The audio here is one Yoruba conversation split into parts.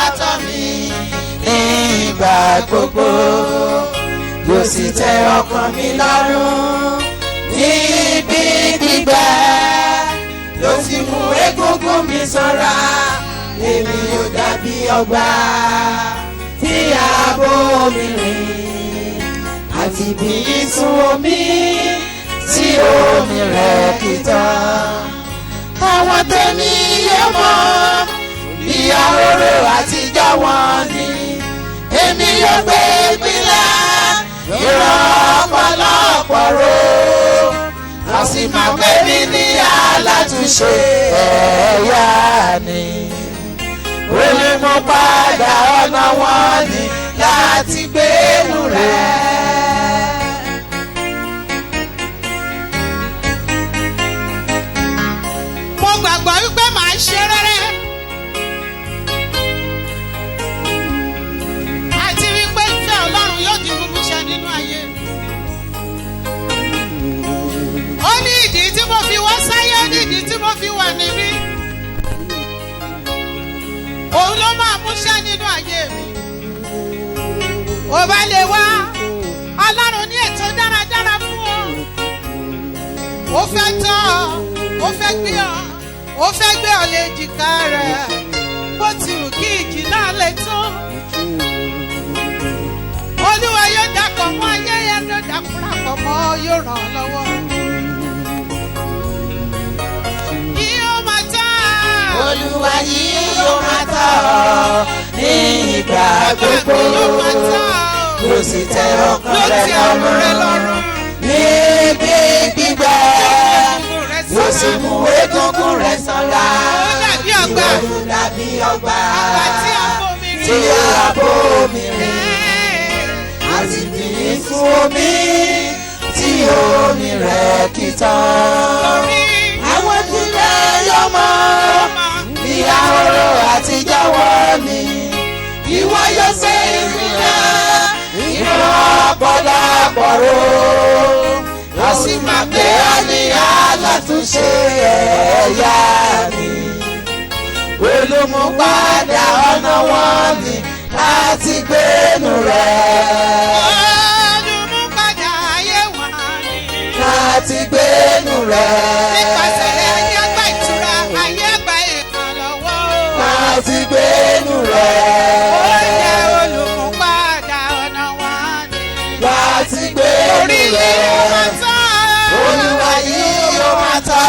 máa tọ́ mi ní ìgbà gbogbo. Yóò sì tẹ́ ọkàn mi lọ́rùn ní ibi gbígbẹ. Yóò sì mú egungun mi sanra. Èmi yóò dàbí ọgbà tí a bomi rìn, àti bí ìsun omi tí omi rẹ̀ kì í tán. Àwọn tèmi yóò mọ̀ bí ahoro àtijọ́ wọn ni. Èmi yóò gbé ìpínlẹ̀ ìran ọ̀pọ̀lọpọ̀ ró. A sì máa pè mí ní alátúnṣe ẹ̀yà ni. Ó ní mo padà ọ̀nà wọn ni láti gbénu rẹ̀. Mo gbàgbọ́ wípé màá ṣe rere. Àti wípé ìfẹ́ Ọlọ́run yóò di mímúṣẹ nínú ayé. Ó ní ìdí tí mo fi wá sáyé, ó ní ìdí tí mo fi wà níbí. Òun ló máa múṣẹ nínú ayé mi. Ó bá lè wá, Ọlọ́run ní ètò dáradára fún ọ. Ó fẹ́ tọ́ ọ, ó fẹ́ gbé ọ, ó fẹ́ gbé ọ lè jìkà rẹ̀. Bó ti wù kí ìjì náà lè tó. Olúwa yóò dàpọ̀ mọ́ ayé yẹn, yóò dàpọ̀ mọ́, yóò ràn ọ́ lọ́wọ́. Yóò máa tọ́ ọ. Olúwa yìí yóò máa tọ́ ọ ní ìgbà gbogbo. Yóò sì tẹ́ ọkàn rẹ lọ́rùn níbi gbígbẹ. Yóò sì mú egungun rẹ̀ sanra. Yóò dàbí ọgbà tí a bomi rìn, àti bí ìsun omi tí omi rẹ̀ kì í tán. Àwọn ìpínlẹ̀ yóò mọ̀ bí ahoro àtijọ́ wọn ni. Ìwọ yóò ṣe ìpínlẹ̀ ìran ọ̀pọ̀lọpọ̀ ró. A sì máa pè ọ́ ní alátúnṣe ẹ̀yà ni. Olùmúpadà ọ̀nà wọn ni láti gbénu rẹ̀. Olùmúpadà ayé wà ní. Láti gbénu rẹ̀. Nípasẹ̀ ayé àgbà ìtura, ayé àgbà ìrànlọ́wọ́. Láti gbénu rẹ̀. Ó jẹ́ olùmúpadà ọ̀nà wọn ni. Láti gbénu rẹ̀. Olúwa yìí yóò máa tọ́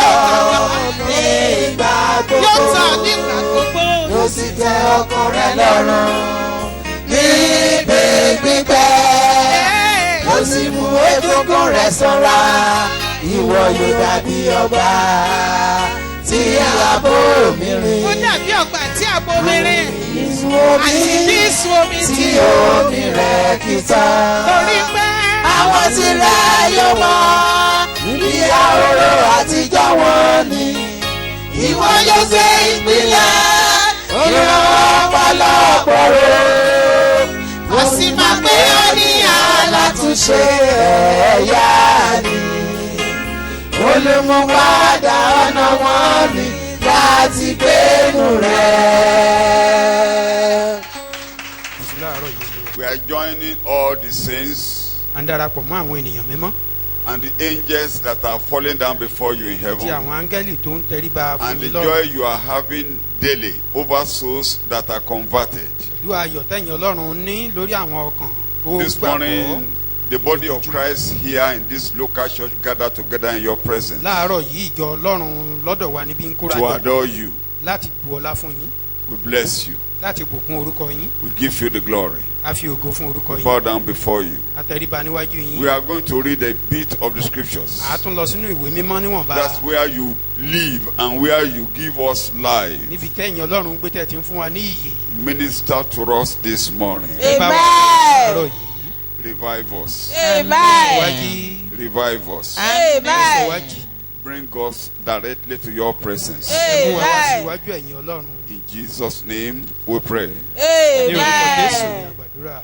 ọ ní ìgbà gbogbo. Yóò tọ́ ọ nígbà gbogbo. Yóò sì tẹ́ ọkàn rẹ lọ́rùn níbi gbígbẹ. Yóò sì mú egungun rẹ sanra. Ìwọ yóò dàbí ọgbà tí a bomi rìn. Ó dàbí ọgbà tí a bomi rìn. Ìsun omi àti bí ìsun omi tí omi rẹ̀ kì í tán. Torí pé àwọn tirẹ̀ yóò mọ̀ bí ahoro àtijọ́ wọn ni. Ìwọ yóò ṣe ìpínlẹ̀ ìran ọ̀pọ̀lọpọ̀ ró. a sì máa pè ọ́ ní alátúnṣe ẹ̀yà ni. Olùmúpadà ọ̀nà wọn ni láti gbénu rẹ̀. We are joining all the saints à ń darapọ̀ mọ́ àwọn ènìyàn mímọ́ and the angels that are falling down before you in àti heaven, àwọn áńgẹ́lì tó ń tẹríba fún and the yín joy lọ́rùn you are having daily over souls that are converted. pẹ̀lú ayọ̀ tẹ̀yìn Ọlọ́run ní lórí àwọn ọkàn tó This gbàgbọ́. morning, the body of Christ here in this local church gathered together in your presence láàárọ̀ yìí ìjọ Ọlọ́run lọ́dọ̀ wa níbí ń kóra to jọ adore you. láti bu ọlá fún yín We bless you. láti bùkún orúkọ yín We give you the glory. a fi ògo fún orúkọ We yín bow down before you. a tẹríba níwájú yín We are going to read a bit of the scriptures. a tún lọ sínú ìwé mímọ́ níwọ̀nba That's where you live and where you give us life. níbi tẹ̀yìn Ọlọ́run gbé tẹ̀ tí ń fún wa ní ìyè. Minister to us this morning. Ẹ bá wa sọ̀rọ̀ Amen. yìí. Revive us. Amen. Tẹ̀síwájú. Revive us. Amen. Tẹ̀síwájú. Bring us directly to your presence. Ẹ mú wa wá Amen. síwájú ẹ̀yin Ọlọ́run. In Jesus' name we pray. Ní orúkọ Jésù ní Amen. àgbàdúrà.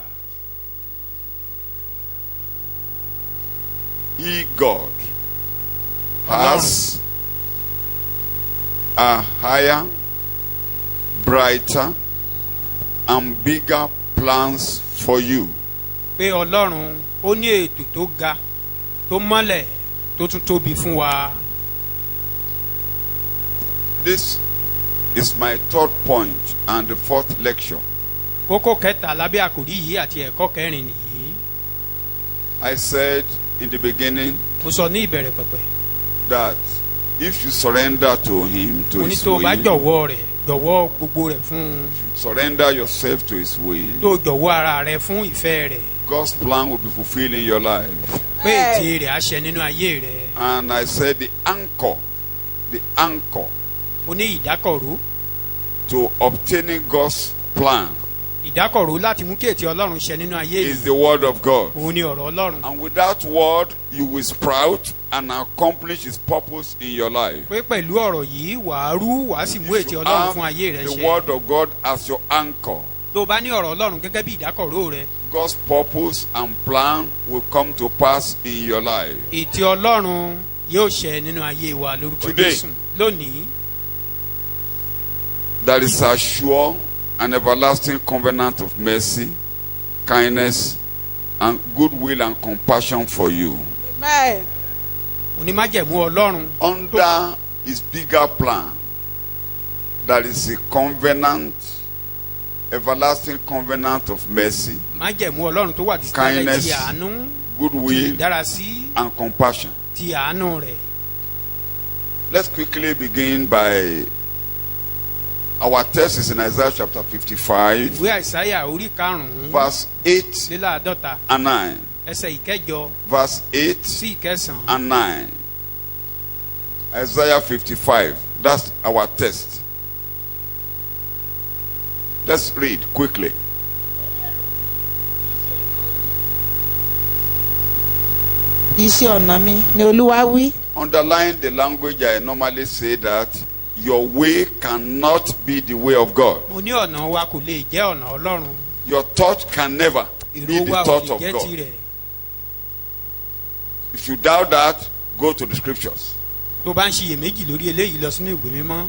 He, God, has a higher, brighter, and bigger plans for you. pé ọlọ́run ó ní ètò tó ga tó mọ́lẹ̀ tó tún tóbi fún wa. This is my third point and the fourth lecture. kókó kẹta lábẹ́ àkòrí yìí àti ẹ̀kọ́ kẹrin nìyí. I said in the beginning mo sọ ní ìbẹ̀rẹ̀ pẹ̀pẹ̀. that if you surrender to him, to mo ní his tó o bá will, jọ̀wọ́ rẹ̀ jọ̀wọ́ gbogbo rẹ̀ fún un. surrender yourself to his will, tó o jọ̀wọ́ ara rẹ̀ fún ìfẹ́ rẹ̀. God's plan will be fulfilled in your life. pé ète rẹ̀ á ṣẹ nínú ayé rẹ̀. And I said the anchor mo ní ìdákọ̀ró. to obtaining God's plan ìdákọ̀ró láti mú kí ète ọlọ́run ṣẹ nínú ayé is yìí. the word of God. òun ni ọ̀rọ̀ ọlọ́run. And with that word, you will sprout and accomplish his purpose in your life. pé pẹ̀lú ọ̀rọ̀ yìí wàá rú wàá sì mú If ète you ọlọ́run have fún ayé rẹ̀ the ṣẹ. word of God as your anchor, tó o bá ní ọ̀rọ̀ ọlọ́run gẹ́gẹ́ bí ìdákọ̀ró rẹ̀. God's purpose and plan will come to pass in your life. ète ọlọ́run yóò ṣẹ nínú ayé wa lórúkọ Today. Jésù. lónìí There is a sure and everlasting covenant of mercy, kindness, and goodwill and compassion for you. Amen. onímájẹ̀mú ọlọ́run Under his bigger plan, there is a covenant, everlasting covenant of mercy, májẹ̀mú ọlọ́run tó wà tí Kindness, ti àánú ti goodwill, ìdárasí and compassion. ti àánú rẹ̀. Let's quickly begin by our text is in Isaiah chapter 55, ìwé àìsáyà orí karùn-ún verse 8 léláàádọ́ta and 9. ẹsẹ̀ ìkẹjọ Verse 8 sí ìkẹsàn-án. and 9. Isaiah 55. That's our text. Let's read quickly. Iṣẹ́ ọ̀nà mi ni Olúwa wí. Underline the language I normally say that your way cannot be the way of God. mo ní ọ̀nà wa kò lè jẹ́ ọ̀nà ọlọ́run. Your thought can never be èrò the wa ò thought lè of jẹ́ God. tirẹ̀. If you doubt that, go to the scriptures. tó bá ń ṣiyèméjì lórí eléyìí lọ sínú ìwé mímọ́.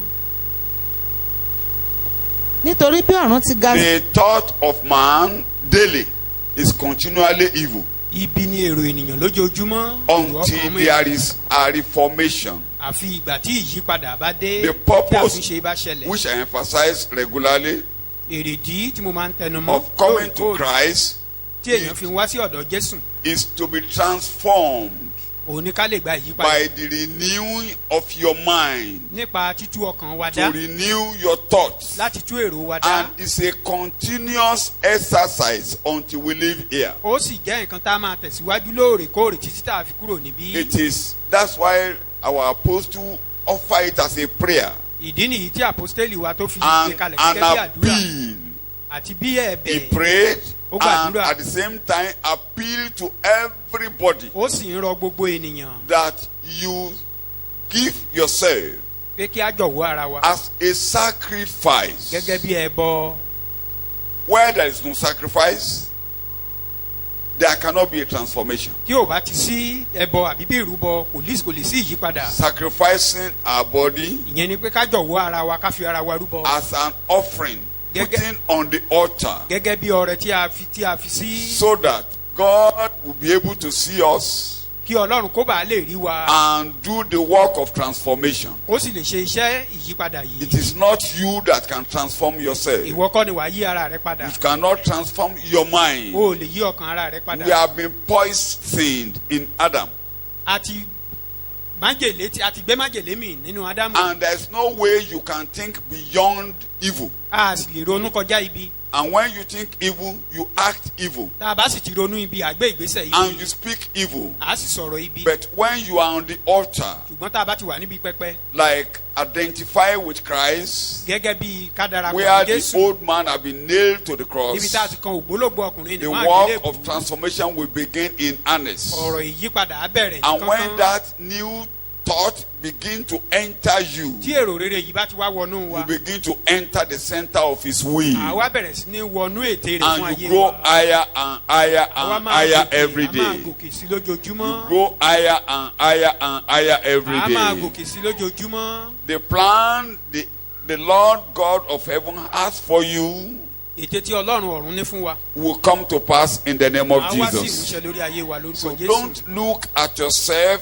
Nítorí bí ọ̀run ti ga The thought of man daily is continually evil ibi ni èrò ènìyàn lójoojúmọ́. èrò until ọkàn mi there is a reformation, àfi ìgbà tí ìyípadà bá dé. The tí purpose àtúnṣe bá ṣẹlẹ̀. which I emphasize regularly, èrèdí tí mo máa ń tẹnu mọ́ of coming to lóòrèkóòrè Christ tí èèyàn fi wá sí ọ̀dọ̀ Jésù. is to be transformed òun ni ká lè gba ìyípadà. by the renewing of your mind, nípa títú ọkàn wa to dá. renew your thoughts. láti tú èrò wa dá. And it's a continuous exercise until we leave here. ó sì jẹ́ nǹkan tá a máa tẹ̀síwájú lóòrèkóòrè títí tá a fi kúrò níbí. That's why our apostle offer it as a prayer ìdí nìyí tí àpọ́stélì wa tó fi and gbé kalẹ̀ an gẹ́gẹ́ bí àdúrà appeal. àti bí He ẹ̀bẹ̀. prayed Ó and gbàdúrà. at the same time appeal to everybody ó sì ń rọ gbogbo ènìyàn that you give yourself pé kí á jọ̀wọ́ ara wa as a sacrifice. gẹ́gẹ́ bí ẹbọ. Where there is no sacrifice, there cannot be a transformation. tí ò bá ti sí ẹbọ àbí bí ìrúbọ kò lè sí ìyípadà. Sacrificing our body ìyẹn ni pé ká jọ̀wọ́ ara wa ká fi ara wa rúbọ. as an offering, Gẹ́gẹ́- putting on the altar, gẹ́gẹ́ bí ọrẹ tí a fi sí. so that God will be able to see us kí ọlọ́run kó bàa lè rí wa. and do the work of transformation. ó sì lè ṣe iṣẹ́ ìyípadà It yìí. is not you that can transform yourself. ìwọ kọ́ ni wàá yí ara rẹ padà. You cannot transform your mind. o ò lè yí ọkàn ara rẹ We padà. have been poisoned in Adam, àti gbé májèlé mì nínú ádámù. and there's no way you can think beyond evil. a sì lè ronú kọjá ibi. And when you think evil, you act evil, tá a bá sì ti ronú ibi àgbé ìgbésẹ̀ and ibi. you speak evil. a sì sọ̀rọ̀ ibi. But when you are on the altar, ṣùgbọ́n tá a bá ti wà níbi pẹpẹ. like identify with Christ, gẹ́gẹ́ bí ká darapọ̀ where mọ́ the Jésù. old man have been nailed to the níbi tá a cross, ti kan ògbólógbò ọkùnrin the nìwọ̀n work àgbélébùú. of transformation will begin in earnest. ọ̀rọ̀ ìyípadà á bẹ̀rẹ̀ And when nǹkan kan. that new thought begin to enter you, tí èrò rere yìí bá ti wá wọnú wa. you begin to enter the center of his will, àwa bẹ̀rẹ̀ sí ní wọnú ète rẹ̀ fún and you ayé grow wa. higher and higher àwa and máa higher gòkè, every a máa day. gòkè sí lójoojúmọ́. You grow higher and higher and higher every a máa day. gòkè sí lójoojúmọ́. The plan the Lord God of heaven has for you ète tí ọlọ́run ọ̀run ní fún wa. will come to pass in the name of àwa sì Jesus. ìmúṣẹ lórí ayé wa So lórúkọ Jésù. don't look at yourself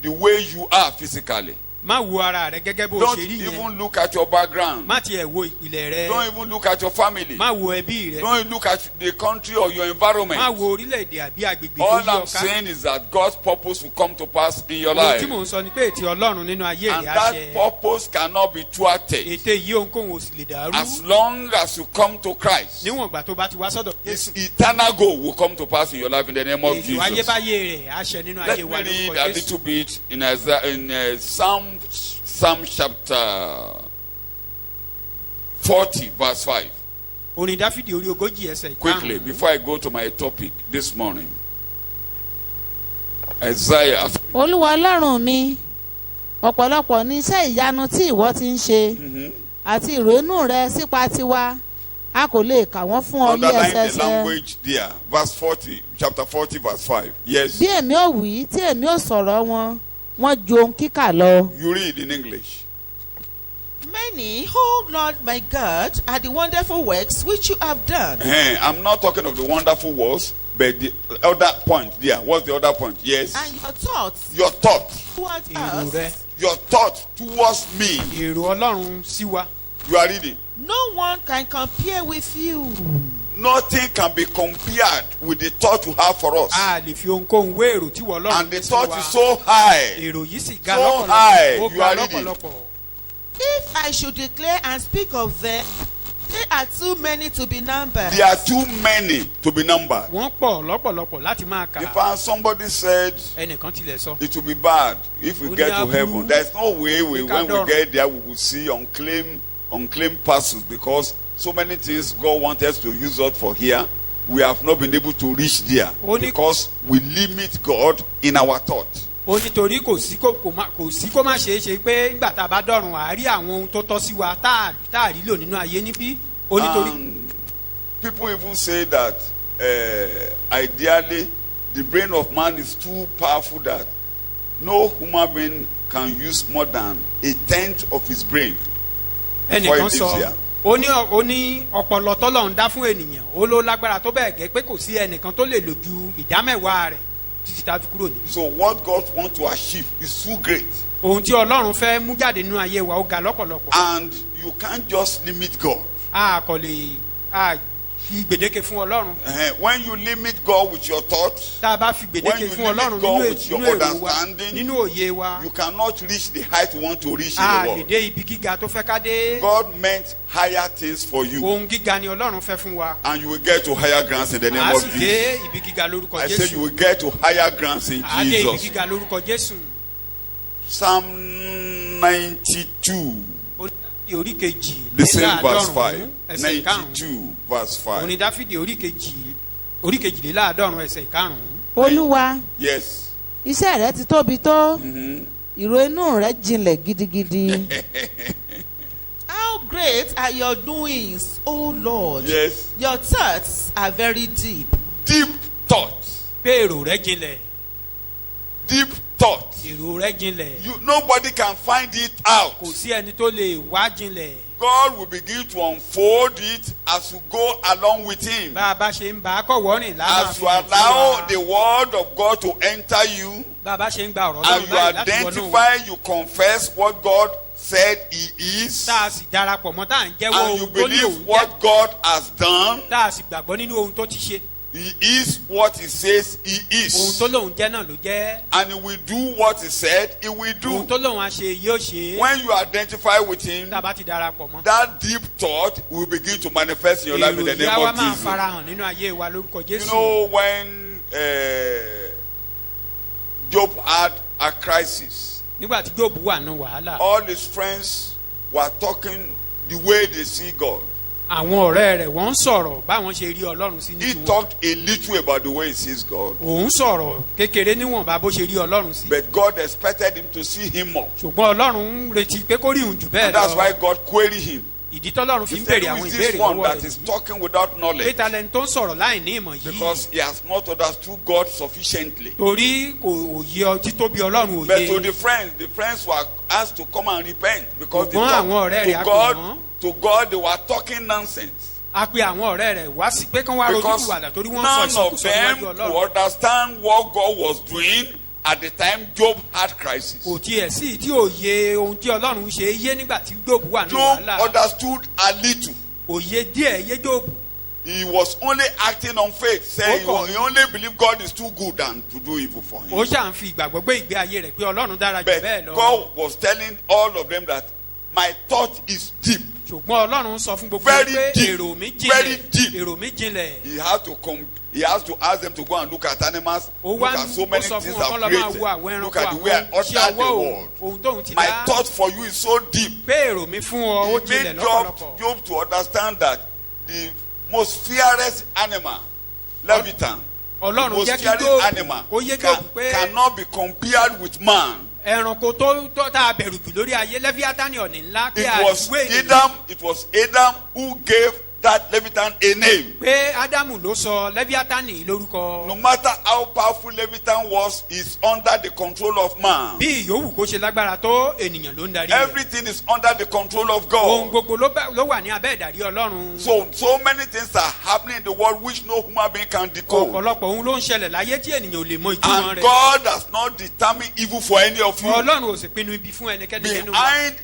the way you are physically. má wo ara rẹ gẹ́gẹ́ bó Don't ṣe rí yẹn. even look at your background. má tiẹ̀ wo ìpìlẹ̀ rẹ. Don't even look at your family. má wo ẹbí rẹ. Don't look at the country or your má environment. wo orílẹ̀-èdè àbí agbègbè tó All yí I'm ọ̀ká. saying is that God's purpose will come to pass in your ohun life. tí mò ń sọ ni pé ètè ọlọ́run nínú ayé And rẹ̀ á that ṣẹ. purpose cannot be thwarted ète yìí ohunkóhun ò sì lè dàrú. as long as you come to Christ. níwọ̀n ìgbà tó bá ti wá sọ́dọ̀ His Jésù. eternal goal will come to pass in your life in the name of ètò Jesus. ayébáyé rẹ̀ á ṣẹ nínú Let ayé me wa read lórúkọ a Jésù. little bit in Psalm chapter 40 verse 5. orin dáfídì orí ogójì ẹsẹ̀ Quickly, ìkarùn-ún. before I go to my topic this morning. Isaiah. olúwa ọlọ́run mi ọ̀pọ̀lọpọ̀ ní iṣẹ́ ìyanu tí ìwọ ti ń ṣe àti ìrònú rẹ sípa tiwa a kò lè kà wọ́n fún ọ ní Underline the ẹsẹsẹ. language there. Verse 40, chapter 40, verse 5. Yes. bí èmi ò wí tí èmi ò sọ̀rọ̀ wọn wọ́n ju ohun kíkà lọ. You read in English. Many, oh Lord my God, are the wonderful works which you have done. I'm not talking of the wonderful words, but the other point there. What's the other point? Yes. And your thoughts Your thought. towards èrò rẹ us, Your thought towards me. èrò ọlọ́run sí wa. You are reading. no one can compare with you. Nothing can be compared with the thought you have for us. a lè fi ohunkóhun wé èrò tí wọ́n ọlọ́run And the ní sí thought wa. is so high. èrò yìí sì ga So lọ́pọ̀lọpọ̀. high, ó you ga are reading. lọ́pọ̀lọpọ̀. If I should declare and speak of them, they are too many to be numbered. There are too many to be numbered. wọ́n pọ̀ lọ́pọ̀lọpọ̀ láti máa kà. If somebody said ẹnìkan tilẹ̀ sọ. it will be bad if we get to Only heaven, Abu- there's no way when we Ikadoro. get there we will see unclaimed parcels, because so many things God wants us to use us for here. We have not been able to reach there Only- because we limit God in our thought. ó nítorí kò sí kó má ṣeé ṣe pé nígbà tá a bá dọ̀run à á rí àwọn ohun tó tọ́ sí wa tá a rí lò nínú ayé níbí. ó nítorí And people even say that ideally the brain of man is too powerful that no human being can use more than a tenth of his brain before he ẹnìkan lives sọ here. ó ní ọpọlọ tọ́lọ́run dá fún ènìyàn ó ló lágbára tó bẹ́ẹ̀ gẹ́ pé kò sí ẹnìkan tó lè lò ju ìdámẹ́wàá rẹ̀ títí tá a fi kúrò níbí. So what God wants to achieve is too great, ohun tí ọlọ́run fẹ́ mú jáde nínú ayé wa ó ga lọ́pọ̀lọpọ̀. and you can't just limit God. a kò lè fi gbèdéke fún ọlọ́run. When you limit God with your thoughts, tá a bá fi when gbèdéke you fún ọlọ́run limit God with your nínú èrò wa understanding, nínú òye wa you cannot reach the height you want to reach in a the lè world. dé ibi gíga tó fẹ́ ká dé. God meant higher things for you, ohun gíga ni ọlọ́run fẹ́ fún wa. and you will get to higher grounds in the name a of sì Jesus. dé ibi gíga lórúkọ I said you Jésù. will get to higher grounds in a dé ibi Jesus. gíga lórúkọ Jésù. Psalm 92, orí kejì the same verse 5. léláàádọ́rùn-ún ẹsẹ̀ ìkarùn-ún. 92, verse 5. orin dáfídì orí kejìléláàádọ́rùn ẹsẹ̀ ìkarùn-ún. olúwa Yes. iṣẹ́ rẹ ti tóbi tó ìró inú rẹ jinlẹ̀ gidigidi. How great are your doings, O Lord? Yes. Your thoughts are very deep. Deep thoughts. pé èrò rẹ jinlẹ̀. Deep thoughts. èrò rẹ jinlẹ̀. Nobody can find it out. kò sí ẹni tó lè wá jinlẹ̀. God will begin to unfold it as you go along with Him. bá a bá ṣe ń bá a kọ̀wọ́ rìn lára As you allow the word of God to enter you, bá a bá ṣe ń gba ọ̀rọ̀ and náà you báyìí láti wọnú identify, you confess what God said He is, tá a sì darapọ̀ mọ́ tá à ń jẹ́wọ́ and you ohun tó ní believe òun jẹ́ what God has done, tá a sì gbàgbọ́ nínú ohun tó ti ṣe He is what He says He ohun is, tó lóun jẹ́ náà ló jẹ́ and He will do what He said He will ohun do. tó lóun á ṣe yóò ṣe When you identify with Him, tá a bá ti darapọ̀ mọ́. that deep thought will begin to manifest in your life in the èrò name yá wa of máa Jesus. farahàn nínú ayé wa lórúkọ You Jésù. know, when Job had a crisis, nígbà tí Jóòbù wà nù wàhálà all his friends were talking the way they see God. àwọn ọ̀rẹ́ rẹ̀ wọ́n ń sọ̀rọ̀ báwọn ṣe rí Ọlọ́run sí ní He tiwọn. talked a little about the way he sees God, òun sọ̀rọ̀ kékeré níwọ̀nba bó ṣe rí Ọlọ́run sí. but God expected him to see him more. ṣùgbọ́n Ọlọ́run ń retí pé kó rí òun jù bẹ́ẹ̀ And that's why lọ. God queried him. ìdí tọ́lọ́run fi He ń said, béèrè who àwọn is this ìbéèrè one lọ́wọ́ that rẹ̀ is yìí. talking without knowledge? pété alẹ́ni tó ń sọ̀rọ̀ láì ní ìmọ̀ yìí. Because he has not understood God sufficiently. torí kò òye títóbi Ọlọ́run But to òye. the friends were asked to come and repent because they Ṣùgbọ́n àwọn ọ̀rẹ́ rẹ̀ á talked pè wọ́n. to God they were talking nonsense. a pe àwọn ọ̀rẹ́ rẹ̀ wá sí pé kán wá rojú Because ìwàdà torí wọ́n sọ none of ìsọkúsọ them níwájú could ọlọ́run. understand what God was doing at the time Job had crisis. kò tiẹ̀ sí tí òye ohun tí ọlọ́run ṣe yé nígbà tí Jóòbù wà ní Job wàhálà. understood a little. òye díẹ̀ yé Jóòbù. He was only acting on faith, saying Okay. he only believed God is too good and to do evil for him. ó ṣàn fi ìgbàgbọ́ gbé ìgbé ayé rẹ̀ pé ọlọ́run dára jù But bẹ́ẹ̀ lọ. God was telling all of them that my thought is deep. ṣùgbọ́n ọlọ́run sọ fún gbogbo Very pé deep. èrò mi Very jinlẹ̀ deep. èrò mi jinlẹ̀. He has to ask them to go and look at animals, ó look wá at so ó many sọ things fún wọn kọ́ I've lọ́ máa created, wo àwọn look ẹranko at the way I àwọn iṣẹ́ ordered the ọwọ́ world. ohun tóun ti My dá. thought for you is so deep. pé èrò mi fún ọ ó It jinlẹ̀ made lọ́pọ̀lọpọ̀. Job to understand that the most fearless animal, Leviathan, the ọlọ́run most jẹ́ kí fearless Jóòbù animal kó yé Jóòbù pé cannot be compared with man. ẹranko tó tá a bẹ̀rù jù lórí ayé Lẹ́fíátánì ọ̀nì ńlá pé It was Adam who gave that Leviathan a name. pé Ádámù ló sọ Lẹ́fíátánì lórúkọ. No matter how powerful Leviathan was, is under the control of man. bí ìyówù kó ṣe lágbára tó ènìyàn ló ń darí rẹ̀. Everything is under the control of ohun God. gbogbo ló wà ní abẹ́ ìdarí ọlọ́run. So many things are happening in the world which no human being can decode. ọ̀pọ̀lọpọ̀ ohun ló ń ṣẹlẹ̀ láyé tí ènìyàn ò lè mọ ìtumọ̀ And rẹ̀. God has not determined evil for any of you. ọlọ́run ò sì pinnu ibi fún ẹnikẹ́ni nínú wa. Behind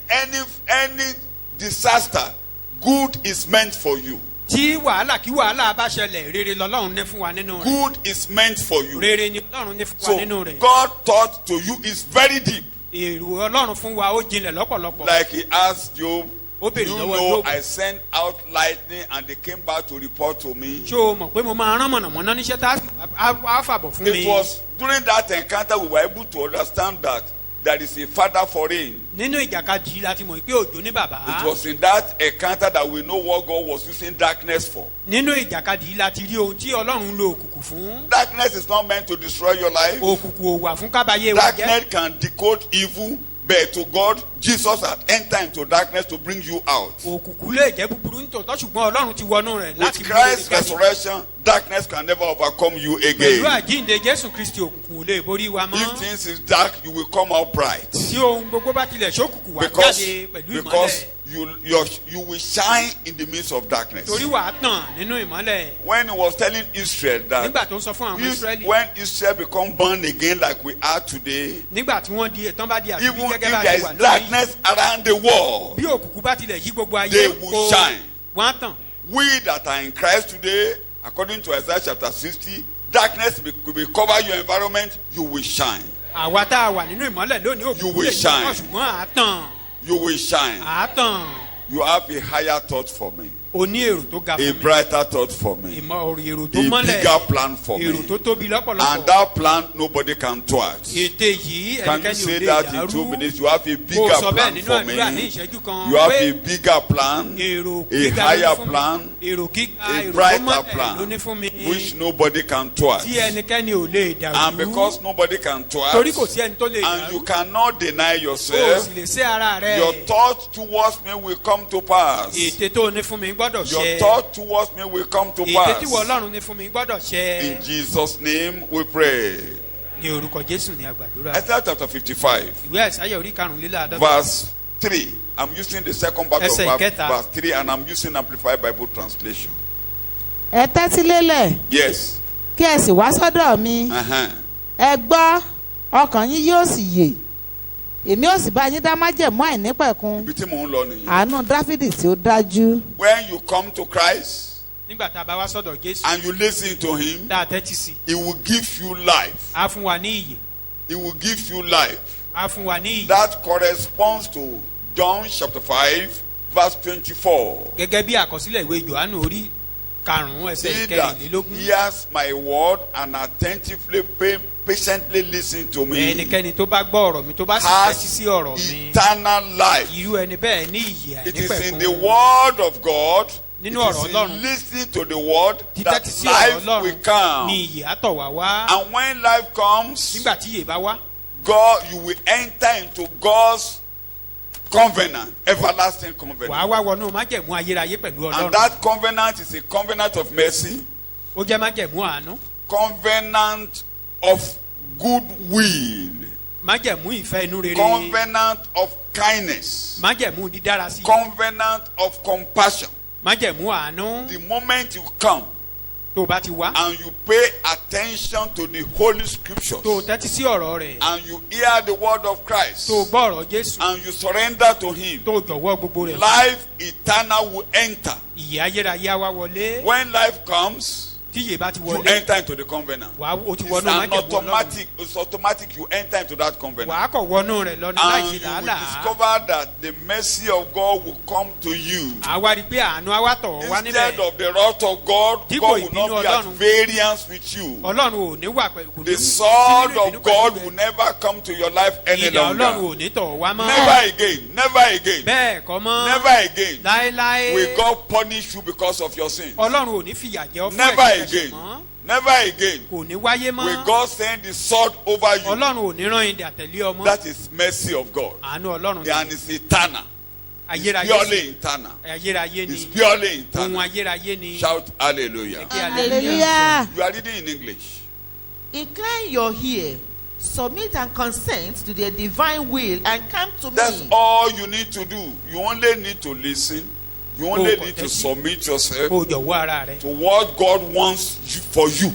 any disaster, good is meant for you. tí wàhálà kí wàhálà bá ṣẹlẹ̀ rere lọ́lọ́run ní fún wa nínú rẹ̀. Good is meant for you. rere ni ọlọ́run ní fún wa So nínú rẹ̀. God thought to you is very deep. èrò ọlọ́run fún wa ó jinlẹ̀ lọ́pọ̀lọpọ̀. Like he asked Job, Ó you béèrè lọ́wọ́ know Job. I sent out lightning and they came back to report to me. ṣé o mọ̀ pé mo máa rán mọ̀nàmọ́ná níṣẹ́ tá a fàbọ̀ fún mi. It was during that encounter we were able to understand that there is a father for rain. nínú ìjàkadì láti mọ̀ pé òjò ní bàbá. It was in that encounter that we know what God was using darkness for. nínú ìjàkadì láti rí ohun tí ọlọ́run ń lo òkùnkùn fún. Darkness is not meant to destroy your life. òkùnkùn ò wà fún kábàáyé wa jẹ́. Darkness can decode evil, but to God, Jesus had entered into darkness to bring you out. òkùnkùn lè jẹ́ búburú nítòótọ́ ṣùgbọ́n ọlọ́run ti wọnú rẹ̀ láti With mú Christ's jáde. resurrection, darkness can never overcome you pẹ̀lú again. àjíǹde jésù kristi òkùnkùn ò lè borí wa If mọ́. things is dark, you will come out bright. tí ohun gbogbo bá tilẹ̀ ṣókùnkùn wá Because, jáde pẹ̀lú because ìmọ́lẹ̀. you will shine in the midst of darkness. torí wàá tàn nínú ìmọ́lẹ̀. When he was telling Israel that nígbà tó ń sọ fún àwọn israẹli. when Israel become born again like we are today, nígbà tí wọ́n di tán bá di àtúntí even if gẹ́gẹ́ bá there ti is wà lónìí. darkness around the world, bí òkùnkùn bá tilẹ̀ yí gbogbo ayé they will shine. wọ́n á tàn. We that are in Christ today, according to Isaiah chapter 60, darkness will cover your environment, you will shine. àwa tá a wà nínú ìmọ́lẹ̀ lónìí You òkùnkùn will lè shine. yí ṣùgbọ́n à á tàn. You will shine. à á tàn. You have a higher thought for me, o ní èrò tó ga a fún mi. brighter thought for me, èrò tó a mọ́lẹ̀. bigger plan for èrò me. tó tóbi And lọ́pọ̀lọpọ̀. that plan nobody can thwart. ète yìí Can you ẹnikẹ́ni ò say lè that in 2 dàrú. minutes? You have a kó bigger o sọ bẹ́ẹ̀ plan nínú for àdúrà ní me. ìṣẹ́jú kan. You have pé a bigger plan, èrò a gíga ló higher ní fún mi. plan, èrò gíga a èrò tó brighter mọ́lẹ̀ ló ní fún plan, mi. which nobody can thwart. tí ẹnikẹ́ni ò lè dàrú. And because nobody can thwart, torí kò sí ẹni tó lè and you dàrú. cannot deny o sì yourself, lè ṣe ara rẹ. your thought towards me will come to pass. ète tó ní fún mi gbọ́dọ̀ Your ṣẹ. thought towards me will come to ète pass. tí wọ́n ọlọ́run ní fún mi gbọ́dọ̀ ṣẹ. In Jesus' name we pray. ní orúkọ jésù ní àgbàdúrà. Isaiah chapter 55, ìwé àìsáyà orí karùnléláàádọ́ta. verse 3. I'm using the second part of Ẹsẹ̀ ìkẹta. verse 3, and I'm using Amplified Bible translation. ẹ tẹ́tí lélẹ̀ Yes. kí ẹ sì wá sọ́dọ̀ mi ẹ gbọ́ ọkàn yín yóò sì yè èmi ò sì bá yín dá májẹ̀mú àìnípẹ̀kun Ibi tí mò ń lọ nìyí. àánú dáfídì tí ó dájú. When you come to Christ nígbà tá a bá wá sọ́dọ̀ jésù. and you listen to him, tá a tẹ́tí sí. he will give you life. á fún wa ní iyè. He will give you life. á fún wa ní iyè. That corresponds to John chapter 5, verse 24. gẹ́gẹ́ bí àkọsílẹ̀ ìwé johannu orí karùn-ún ẹsẹ̀ He that ìkẹrìnlélógún. hears my word and attentively patiently listen to me ẹnikẹ́ni tó bá gbọ́ ọ̀rọ̀ mi tó bá sì has tẹ́tí sí ọ̀rọ̀ mi. eternal life. irú ẹni bẹ́ẹ̀ ní iyè It is in àìnípẹ̀kun. the word of God. It Nínú ọ̀rọ̀ is in Ọlọ́run. listening to the word that títẹ́tí sí ọ̀rọ̀ life will ọlọ́run come. ní iyè àtọ̀ wá wá. And when life comes, nígbà tí iyè bá wá. God, you will enter into God's covenant, everlasting wàá covenant. wá wọnú májẹ̀mú ayérayé pẹ̀lú And ọlọ́run. that covenant is a covenant of mercy, ó jẹ́ májẹ̀mú àánú. covenant of goodwill, májẹ̀mú ìfẹ́ inú rere. covenant of kindness, májẹ̀mú dídára sí. covenant of compassion, májẹ̀mú àánú The moment you come tó o bá ti wá and you pay attention to the Holy Scriptures tó o tẹ́tí sí ọ̀rọ̀ rẹ̀ and you hear the word of Christ tó o gbọ́ ọ̀rọ̀ Jésù and you surrender to Him, tó o jọ̀wọ́ gbogbo rẹ̀ life eternal will enter. ìyè ayérayé á wá wọlé When life comes, tí ìyè bá ti you wọlé enter into the covenant. wàá o ti It's wọnú an májẹ̀mú Ọlọ́run it's automatic you enter into that covenant. wàá kọ̀ wọnú rẹ̀ lọ́nà láì And ṣe you will làálàá discover that the mercy of God will come to you. àwa rí i pé àánú á wá tọ̀ wá Instead níbẹ̀ of the wrath of God, Dípò God will ìbínú not be at Ọlọ́run. variance with you. Ọlọ́run ò ní wà pẹ̀lú kò ní The sí sword nínú ìbínú of God pẹ̀lú will rẹ̀. never come to your life any ìdà Ọlọ́run longer. ò ní tọ̀ wá mọ́ Never again. Never again. bẹ́ẹ̀ kọ́ mọ́ Never again láéláé will God punish you because of your sin. Ọlọ́run ò ní fìyà jẹ ọ́ fún Never ẹ̀ṣẹ̀ again. mọ́ Never again kò ní wáyé mọ́ will God send the sword over you. Ọlọ́run ò ní rán ìdà tẹ̀lé ọmọ That is mercy of God. àánú Ọlọ́run And it's eternal. It's ayérayé purely sí eternal. ayérayé It's ni purely ohun eternal. ayérayé ni Shout hallelujah. Kí Hallelujah. You are reading in English. Incline your ear, submit and consent to the divine will, and come to That's me. all you need to do. You only need to listen. You only need to submit yourself kó o jọ̀wọ́ ara rẹ to what God wants for you.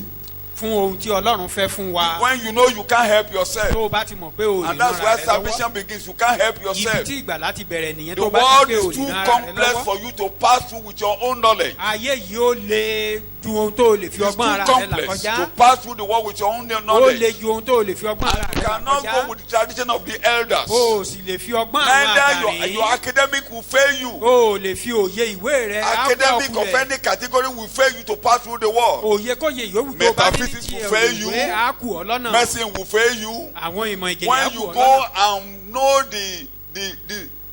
fún ohun tí Ọlọ́run fẹ́ fún wa When you know you can't help yourself, tó o bá ti mọ̀ pé o lè and that's ràn where ara rẹ lọ́wọ́ salvation begins. You can't help ibi yourself. tí ìgbàlá ti bẹ̀rẹ̀ nìyẹn The tó o bá ti world pé o is lè too ràn ara rẹ complex lọ́wọ́ for you to pass through with your own knowledge. ayé yìí ó le ju ohun tó o lè fi It's ọgbọ́n ara too rẹ là complex kọjá to pass through the world with your own ó knowledge. le ju ohun tó o lè fi ọgbọ́n ara You rẹ là cannot go kọjá with the tradition of the elders. o ò sì lè fi ọgbọ́n àwọn Neither your àgbàrí academic will fail you. o ò lè fi òye ìwé rẹ Academic of àpọ̀kulẹ̀ any category will fail you to pass through the world. òye kóye yòówù tó o bá ní ní Metaphysics ti will fail you. ìwé á kù ọ́ lọ́nà Medicine will fail you. àwọn ìmọ̀ ìjìnlẹ̀ á When kù you ọ́ go lọ́nà and know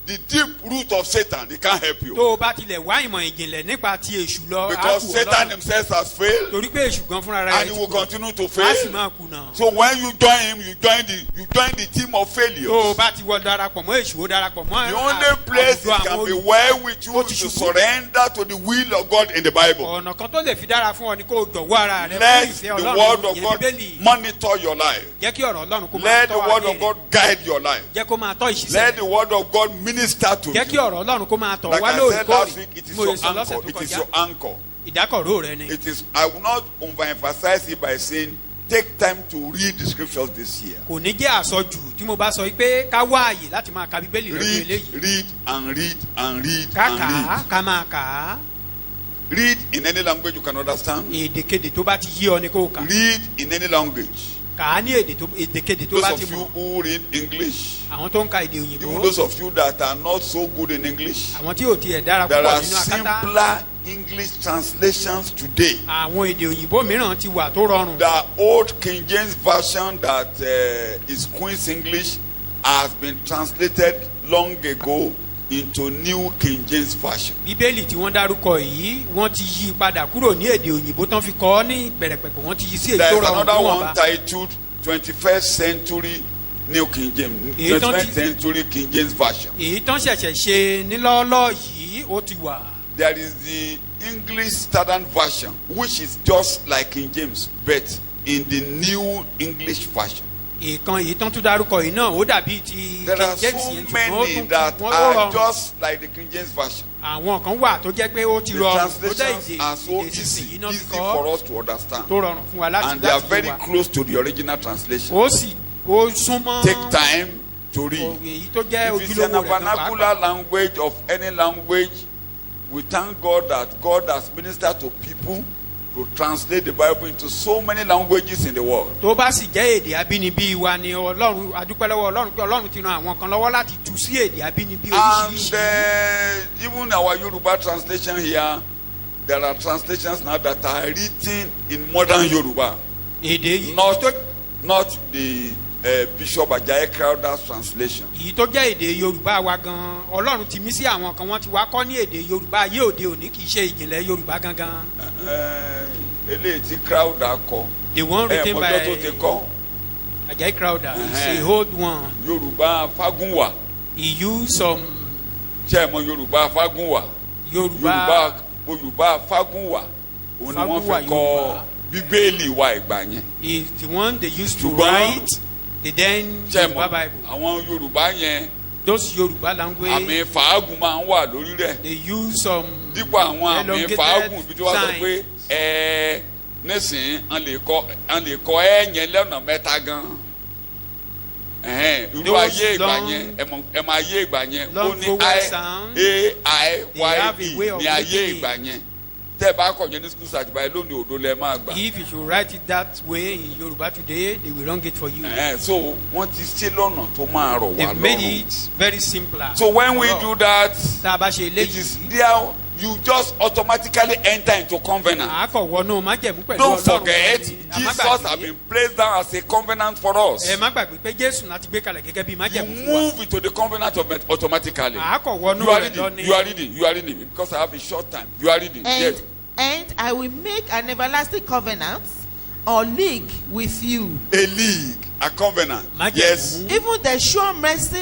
the deep root of Satan, he can't help tó you. o bá tilẹ̀ wá ìmọ̀ ìjìnlẹ̀ nípa ti èṣù lọ á Because kù ọ́ Satan lọ́nà himself has failed torí pé èṣù gan fúnra rẹ̀ and he ti will kù continue to á sì fail. máa kùnà So when you join him, you join the team of tó o failures. bá ti wọ darapọ̀ mọ́ èṣù ó darapọ̀ mọ́ The only place àwùjọ it can àwọn be olùkọ́. well with you Ó is ti to ṣubú. surrender to the will of God in the Bible. ọ̀nà kan tó lè fi dára fún ọ ni kó o jọ̀wọ́ ara rẹ fún Let ìfẹ́ the Ọlọ́run word of ìyẹn God Bíbélì monitor your life. jẹ́ kí ọ̀rọ̀ Ọlọ́run kó máa Let the tọ́ word ayé of rẹ God guide your life. jẹ́ kó máa tọ́ ìṣiṣẹ́ Let rẹ the word of God minister to jẹ́ kí you. ọ̀rọ̀ Ọlọ́run kó máa tọ̀ Like wá I said last lóòrèkóòrè week, it is mo your lè sọ lọ́sẹ̀ anchor. tó It is kọjá your anchor. ìdákọ̀ró rẹ ni It is. I will not overemphasize it by saying take time to read the scriptures this year. kò ní jẹ́ àsọjù tí mo bá sọ pé ká wá àyè láti máa ka Bíbélì lọ́dún Read, eléyìí read, and read, and read, ká and kà á read. ká máa kà á Read in any language you can understand. èdèkedè tó bá ti yí ọ ni kó o kà Read in any language. kà á ní èdèkedè tó Those bá of ti you mọ̀ who read English, àwọn tó ń ka èdè even òyìnbó those of you that are not so good in English, àwọn tí ò tiẹ̀ dára there púpọ̀ are nínú akátá simpler English translations today. àwọn èdè òyìnbó mìíràn ti wà tó rọrùn The old King James version that is Queen's English has been translated long ago into New King James version. Bíbélì tí wọ́n dárúkọ yìí wọ́n ti yí padà kúrò ní èdè òyìnbó tán fi kọ ọ́ ní ìbẹ̀rẹ̀pẹ̀pẹ̀ wọ́n ti yí sí èdè There tó is rọrùn another fún wọn one bá titled 21st Century New King James, Èyí tán 21st ti- Century King James version. èyí tán ṣẹ̀ṣẹ̀ ṣe nílọ́ọ́lọ́ yìí ó ti wà There is the English Standard Version, which is just like King James, but in the New English version. ìkan èyí tán tún dárúkọ yìí náà ó dàbí ti There are King James so yẹn many that ó are rọrùn just like the King James version. àwọn kan wà tó jẹ́ pé ó ti The rọrùn ó jẹ́ translations are so èdè easy, sísìn yìí náà fi easy kọ́ for us to understand, tó rọrùn fún wa láti and they are láti very yé wa close to the original translation. ó sì ó súnmọ́ Take time to read. èyí tó jẹ́ If it's in a ojúlówó rẹ̀ gan vernacular pàápàá language of any language, we thank God that God has ministered to people to translate the Bible into so many languages in the world. tó bá sì jẹ́ èdè abínibí wa ni Ọlọ́run adúpẹ́ lọ́wọ́ Ọlọ́run pé Ọlọ́run ti ran àwọn kan lọ́wọ́ láti tú sí èdè abínibí And oríṣiríṣi even our Yoruba translation here, there are translations now that are written in modern Yoruba, èdè yìí not the Bishop Ajayi Crowther's translation. èyí tó jẹ́ èdè Yorùbá wa gan Ọlọ́run ti mí sí àwọn kan wọ́n ti wá kọ́ ní èdè Yorùbá ayé òde òní kì í ṣe ìjìnlẹ̀ Yorùbá gangan Eléyìí tí Crowther kọ, the one written by mọ́jọ́ tó ti kọ, Ajayi Crowther is Uh-huh. a old one Yorùbá Fágúnwà. he used some Ṣé ẹ mọ̀ Yorùbá Fágúnwà? Yorùbá Yorùbá Fágúnwà. Òun ni wọ́n Fágúnwà fi kọ Yorùbá. Bíbélì wa ìgbà yẹn. is the one they used to Ṣùgbọ́n- write the then Ṣé ẹ Yorùbá mọ̀ Bible àwọn Yorùbá yẹn those Yoruba language, àmì fàágùn máa ń wà lórí rẹ̀. they use some dípò àwọn àmì elongated fàágùn bí tí wọ́n sọ pé signs. nísìnyí wọ́n lè kọ́ yẹn lọ́nà mẹ́ta gan. Irú ayé ìgbà yẹn ẹ máa ayé ìgbà yẹn ó ní AIYE ní ayé ìgbà yẹn. Tẹ́ ẹ bá kọ̀ yẹn ní school search báyìí lónìí òdo lẹ máa gbà. If you should write it that way in Yoruba today, they will wrong it for you. So wọ́n ti ṣe lọ́nà tó máa rọ̀ wá They made lọ́rùn. it very simpler. So when we do that, tá a bá ṣe it is eléyìí, there you just automatically enter into covenant. àákọ̀wọ́nú májẹ̀mú pẹ̀lú Don't Ọlọ́run. forget, Ẹ má Jesus has gbàgbé. been placed down as a covenant for us. Ẹ má gbàgbé pé Jésù láti gbé kalẹ̀ gẹ́gẹ́ bí You májẹ̀mú fún wa. move into the covenant automatically. àákọ̀wọ́nú You are rẹ̀ lọ reading, ní. you are reading, you are reading because I have a short time. You are reading. Yes. And I will make an everlasting covenant or league with you. A league, a covenant. Májẹ̀mú. Yes. Even the sure mercy,